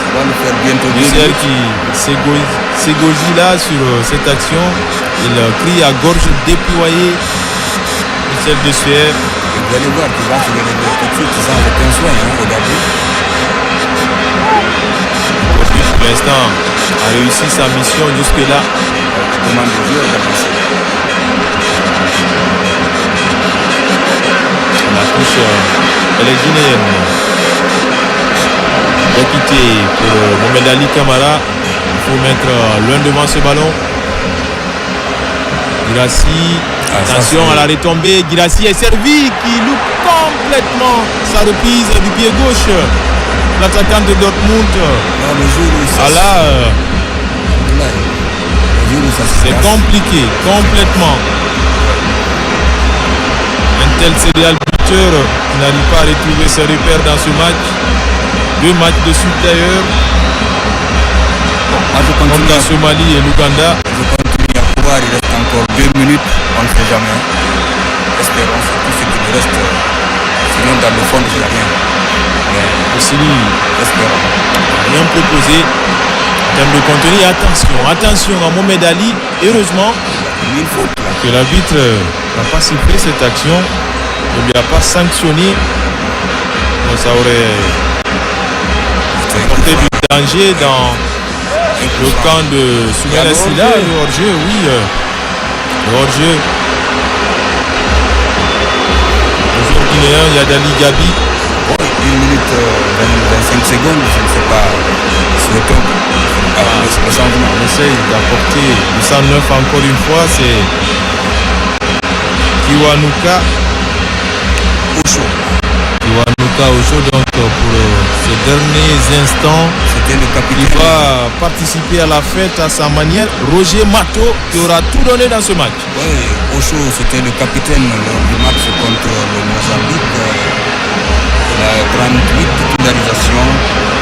Ça va nous faire bientôt Michel qui s'égosille là sur cette action. Il crie à gorge déployée. Michel de Suer. Vous allez voir qu'il va se relever tout de suite sans aucun soin. Regardez. Pour l'instant, a réussi sa mission jusque-là. Comment le joueur d'avancer. La touche, elle est guinéenne. Équité pour Mohamed Ali Kamara. Il faut mettre loin devant ce ballon. Girassi. Attention à la retombée. Girassi est servi qui loupe complètement sa reprise du pied gauche. L'attaquant de Dortmund. Non, le jour où ça c'est compliqué, complètement. Un tel serial buteur qui n'arrive pas à retrouver ses repères dans ce match. 2 matchs de suite d'ailleurs. Contre la Somalie et l'Ouganda. Je continue à pouvoir, il reste encore 2 minutes, on ne sait jamais. Espérons surtout ce qui nous reste. Sinon dans le fond, je n'ai rien. Le Sili Espérons. rien proposé en termes de contenu. Et attention à Mohamed Ali. Heureusement que l'arbitre n'a pas sifflé cette action, ne lui a pas sanctionné. Donc ça aurait porté du danger dans le camp de Soumela Sila. Le hors-jeu, oui. Le hors-jeu. Le joueur guinéen Yadali Gabi. 1 minute 25 secondes, je ne sais pas. Souhaitons le changement. On essaye d'apporter du 109 encore une fois. C'est Kiwanuka Wanuka Osho, donc pour ces derniers instants, C'était le il capitaine. va participer à la fête à sa manière. Roger Mato qui aura tout donné dans ce match. Oui, Osho, c'était le capitaine lors du match contre le Mozambique. Il a 38 titularisations.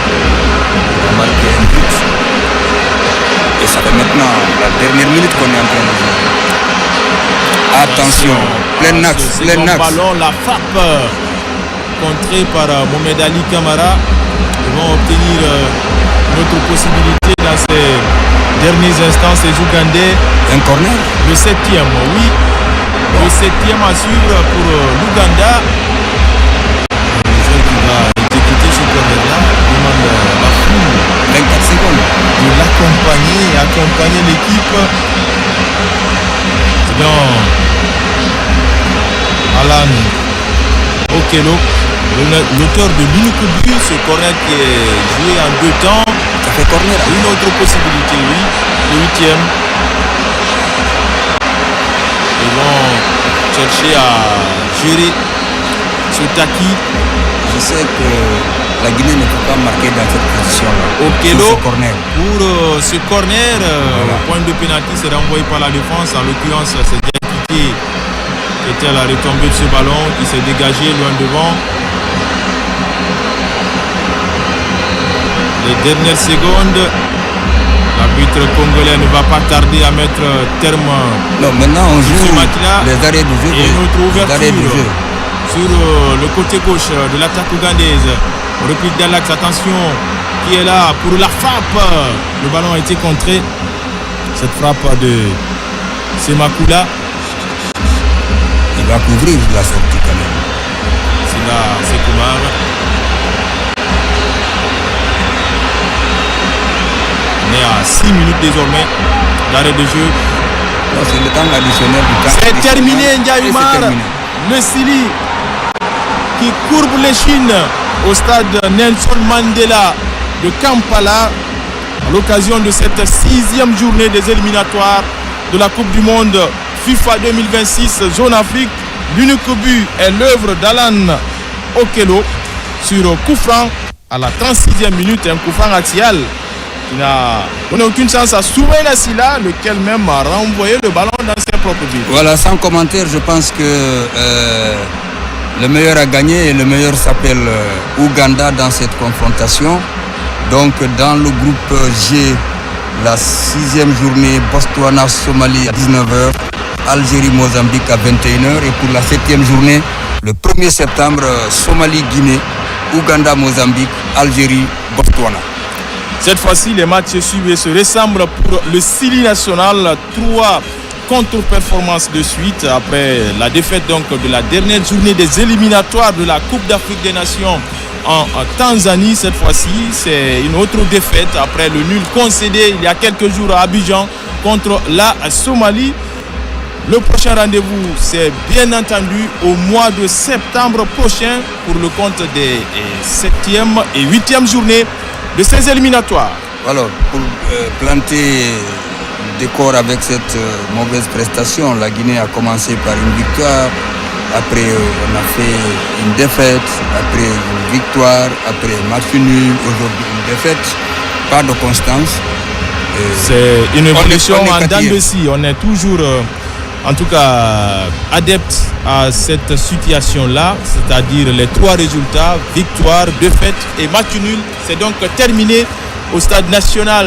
Il a marqué un but. Et ça fait maintenant la dernière minute qu'on est en train de jouer. Attention, plein axe, Ce plein second axe. ballon, la frappe contrée par Mohamed Ali Kamara. Ils vont obtenir une autre possibilité dans ces derniers instants. Ces Ougandais, Un corner. le 7e, oui. Le 7e à suivre pour l'Ouganda. Le joueur qui va exécuter ce corner-là demande la foule 24 secondes. de l'accompagner et accompagner l'équipe. C'est donc Alan Okello, l'auteur de l'unique but, ce corner qui est joué en 2 temps. Ça fait corner. Une autre possibilité, oui, le 8e. Ils vont chercher à gérer ce taquis. Je sais que la Guinée ne peut pas marquer dans cette position-là. Okello Sur ce corner. pour ce corner, Voilà. point de pénalty c'est renvoyé par la défense. En l'occurrence, c'est Diakité qui était à la retombée de ce ballon, qui s'est dégagé loin devant. Les dernières secondes, l'arbitre congolais ne va pas tarder à mettre terme Non, maintenant on ce joue match-là. les arrêts du jeu. Et une autre Les arrêts du ouverture jeu. sur le côté gauche de l'attaque ougandaise. On replique dans l'axe, attention, qui est là pour la frappe. Le ballon a été contré. Cette frappe de Semakula, Il va couvrir la sortie quand même. c'est là, c'est Kumar. On est à 6 minutes désormais d'arrêt de jeu. Non, c'est le temps additionnel du temps. C'est additionnel. terminé, Et Ndiaye-Umar. c'est terminé. Le Sili qui courbe l'échine au stade Nelson Mandela de Kampala à l'occasion de cette 6e journée des éliminatoires de la Coupe du Monde FIFA 2026 Zone Afrique. L'unique but est l'œuvre d'Alan Okello sur coup franc à la 36e minute, un coup franc axial qui n'a donné aucune chance à Soumaïla Silla, lequel même a renvoyé le ballon dans ses propres buts. Voilà, sans commentaire, je pense que le meilleur a gagné et le meilleur s'appelle Ouganda dans cette confrontation. Donc dans le groupe G, la 6e journée, Botswana-Somalie à 19h, Algérie-Mozambique à 21h et pour la 7e journée, le 1er septembre, Somalie-Guinée, Ouganda-Mozambique, Algérie-Botswana. Cette fois-ci, les matchs se suivent et se ressemblent pour le Sili national. 3 contre-performances de suite après la défaite donc de la dernière journée des éliminatoires de la Coupe d'Afrique des Nations en Tanzanie. Cette fois-ci, c'est une autre défaite après le nul concédé il y a quelques jours à Abidjan contre la Somalie. Le prochain rendez-vous, c'est bien entendu au mois de septembre prochain pour le compte des 7e et 8e journées de ces éliminatoires. Alors, pour planter le décor avec cette mauvaise prestation, la Guinée a commencé par une victoire, après on a fait une défaite, après une victoire, après un match nul, aujourd'hui une défaite, pas de constance. C'est une évolution on est en dents quatrième. de scie. On est toujours, en tout cas, adepte à cette situation-là, c'est-à-dire les 3 résultats, victoire, défaite et match nul. C'est donc terminé au stade national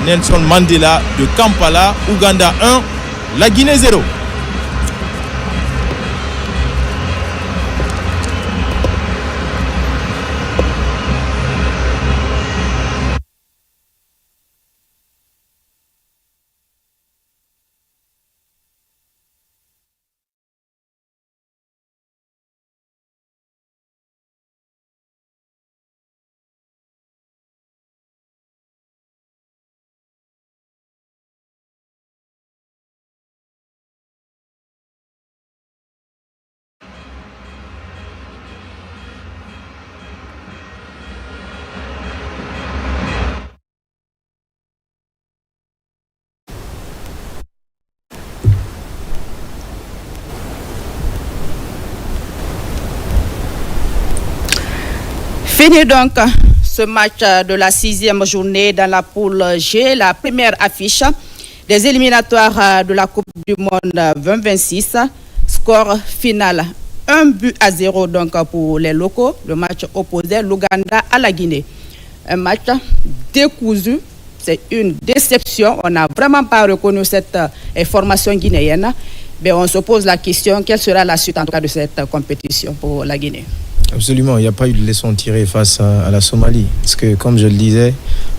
Nelson Mandela de Kampala, Ouganda 1, la Guinée 0. Fini donc ce match de la 6e journée dans la poule G, la première affiche des éliminatoires de la Coupe du Monde 2026. Score final 1-0 donc pour les locaux. Le match opposait l'Ouganda à la Guinée. Un match décousu. C'est une déception. On n'a vraiment pas reconnu cette formation guinéenne. Mais on se pose la question, quelle sera la suite en tout cas de cette compétition pour la Guinée? Absolument, il n'y a pas eu de leçon tirée face à la Somalie. Parce que, comme je le disais,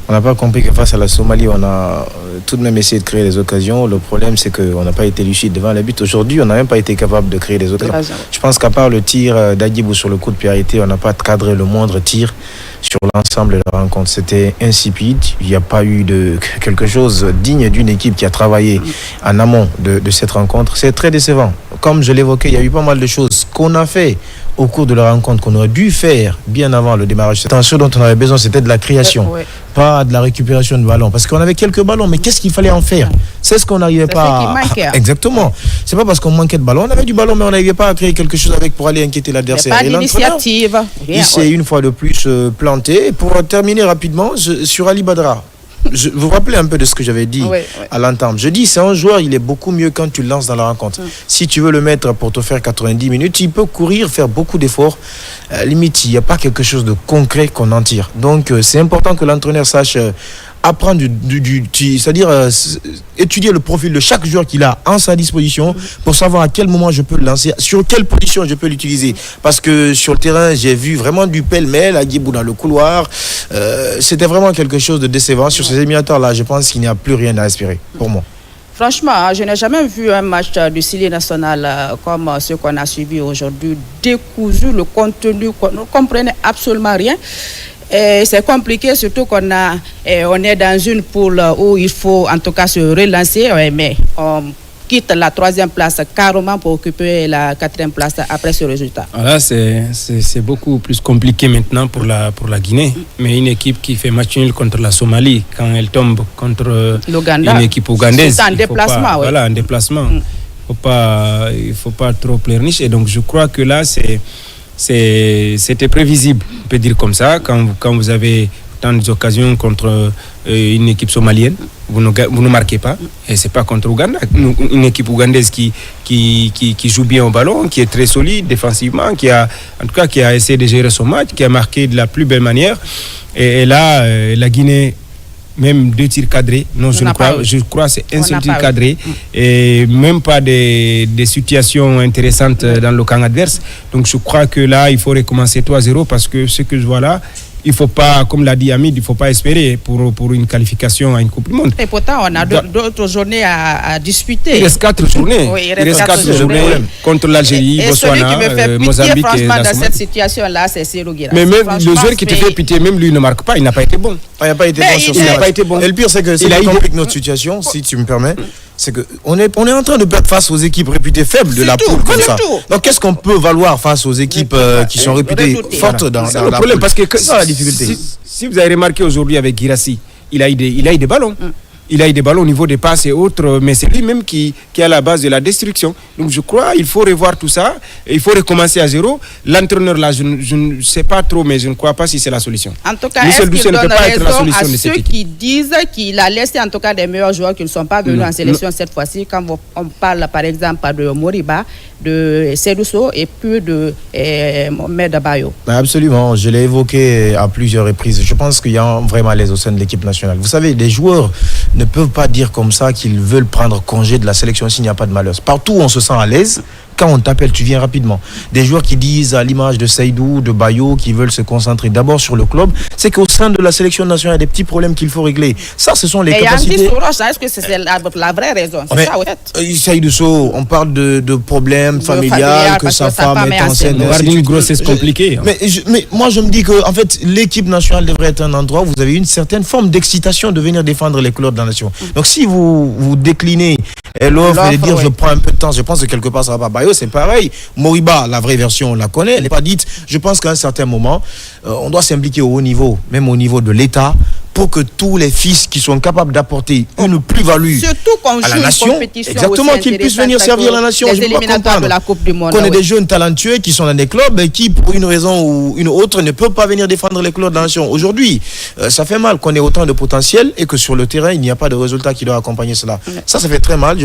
on n'a pas compris que face à la Somalie, on a tout de même essayé de créer des occasions. Le problème, c'est qu'on n'a pas été lucide devant les buts. Aujourd'hui, on n'a même pas été capable de créer des occasions. Je pense qu'à part le tir d'Agibou sur le coup de pied arrêté, on n'a pas cadré le moindre tir sur l'ensemble de la rencontre. C'était insipide. Il n'y a pas eu de quelque chose digne d'une équipe qui a travaillé en amont de cette rencontre. C'est très décevant. Comme je l'évoquais, il y a eu pas mal de choses qu'on a fait au cours de la rencontre, qu'on aurait dû faire bien avant le démarrage. Ce dont on avait besoin, c'était de la création, pas de la récupération de ballons. Parce qu'on avait quelques ballons, mais qu'est-ce qu'il fallait en faire? C'est ce qu'on n'arrivait pas à... Exactement. C'est pas parce qu'on manquait de ballon. On avait du ballon, mais on n'arrivait pas à créer quelque chose avec pour aller inquiéter l'adversaire. Pas d'initiative. Il s'est une fois de plus planté. Pour terminer rapidement, sur Ali Badra, vous vous rappelez un peu de ce que j'avais dit à l'entame. Je dis, c'est un joueur, il est beaucoup mieux quand tu le lances dans la rencontre. Si tu veux le mettre pour te faire 90 minutes, il peut courir, faire beaucoup d'efforts. Limite, il n'y a pas quelque chose de concret qu'on en tire. Donc, c'est important que l'entraîneur sache apprendre c'est-à-dire étudier le profil de chaque joueur qu'il a en sa disposition pour savoir à quel moment je peux le lancer, sur quelle position je peux l'utiliser. Parce que sur le terrain, j'ai vu vraiment du pêle-mêle, Agibou dans le couloir. C'était vraiment quelque chose de décevant. Sur ces éliminatoires-là, je pense qu'il n'y a plus rien à espérer pour moi. Franchement, je n'ai jamais vu un match du Syli national comme ce qu'on a suivi aujourd'hui. Décousu, le contenu, on ne comprenait absolument rien. Et c'est compliqué, surtout qu'on est dans une poule où il faut en tout cas se relancer, mais on quitte la 3e place carrément pour occuper la 4e place après ce résultat. Voilà, c'est beaucoup plus compliqué maintenant pour la Guinée. Mais une équipe qui fait match nul contre la Somalie, quand elle tombe contre une équipe ougandaise, c'est en déplacement. Voilà, en déplacement. Il ne faut pas trop pleurnicher. Et donc je crois que là, c'était prévisible, on peut dire comme ça, quand vous avez tant d'occasions contre une équipe somalienne, vous ne marquez pas, et c'est pas contre Ouganda, une équipe ougandaise qui joue bien au ballon, qui est très solide défensivement, qui a essayé de gérer son match, qui a marqué de la plus belle manière, et là la Guinée, même 2 tirs cadrés, je crois c'est un seul tir cadré, et même pas des situations intéressantes dans le camp adverse. Donc je crois que là il faut recommencer 3-0, parce que ce que je vois là, il ne faut pas, comme l'a dit Hamid, il ne faut pas espérer pour une qualification à une Coupe du Monde. Et pourtant, on a d'autres journées à disputer. Il reste 4 journées. Il reste 4 journées contre l'Algérie, Botswana, Mozambique et la dans cette situation-là, c'est Serhou Guirassy. Mais même le joueur qui te fait pitié, même lui ne marque pas, il n'a pas été bon. Il n'a pas été bon sur ce match. Il n'a pas été bon. Et le pire, c'est que ça complique notre situation, si tu me permets. C'est qu'on est en train de perdre face aux équipes réputées faibles de la poule comme ça. Donc qu'est-ce qu'on peut valoir face aux équipes qui sont réputées fortes dans la poule? Problème, parce que c'est ça la difficulté. Si vous avez remarqué aujourd'hui avec Guirassy, il a eu des ballons. Il a eu des ballons au niveau des passes et autres, mais c'est lui-même qui est à la base de la destruction. Donc je crois qu'il faut revoir tout ça, et il faut recommencer à zéro. L'entraîneur là, je ne sais pas trop, mais je ne crois pas si c'est la solution. En tout cas, est-ce qu'il donne raison à ceux qui disent qu'il a laissé en tout cas des meilleurs joueurs qui ne sont pas venus en sélection cette fois-ci, quand on parle par exemple de Moriba, de Sedousso et puis de Mohamed Bayo. Absolument, je l'ai évoqué à plusieurs reprises. Je pense qu'il y a un vrai malaise au sein de l'équipe nationale. Vous savez, les joueurs ne peuvent pas dire comme ça qu'ils veulent prendre congé de la sélection s'il n'y a pas de malheur. Partout où on se sent à l'aise, quand on t'appelle, tu viens rapidement. Des joueurs qui disent, à l'image de Seydou, de Bayo, qui veulent se concentrer d'abord sur le club, c'est qu'au sein de la sélection nationale, il y a des petits problèmes qu'il faut régler. Ça, ce sont les capacités... Et est-ce que c'est la vraie raison? C'est ça, ouais. Seydou Sow, on parle de problèmes familiales, que sa femme est enceinte. Une grossesse compliquée. Mais moi, je me dis que, en fait, l'équipe nationale devrait être un endroit où vous avez une certaine forme d'excitation de venir défendre les couleurs de la nation. Donc, si vous déclinez l'offre et dire je prends un peu de temps, je pense que quelque part ça va pas. Bayo, c'est pareil. Moriba, la vraie version, on la connaît, elle n'est pas dite. Je pense qu'à un certain moment, on doit s'impliquer au haut niveau, même au niveau de l'État, pour que tous les fils qui sont capables d'apporter une plus-value à la nation, exactement, qu'ils puissent venir servir la nation. Je peux pas comprendre qu'on ait des jeunes talentueux qui sont dans des clubs et qui, pour une raison ou une autre, ne peuvent pas venir défendre les couleurs de la nation. Aujourd'hui, ça fait mal qu'on ait autant de potentiel et que sur le terrain, il n'y a pas de résultat qui doit accompagner cela. Ça fait très mal. Je pense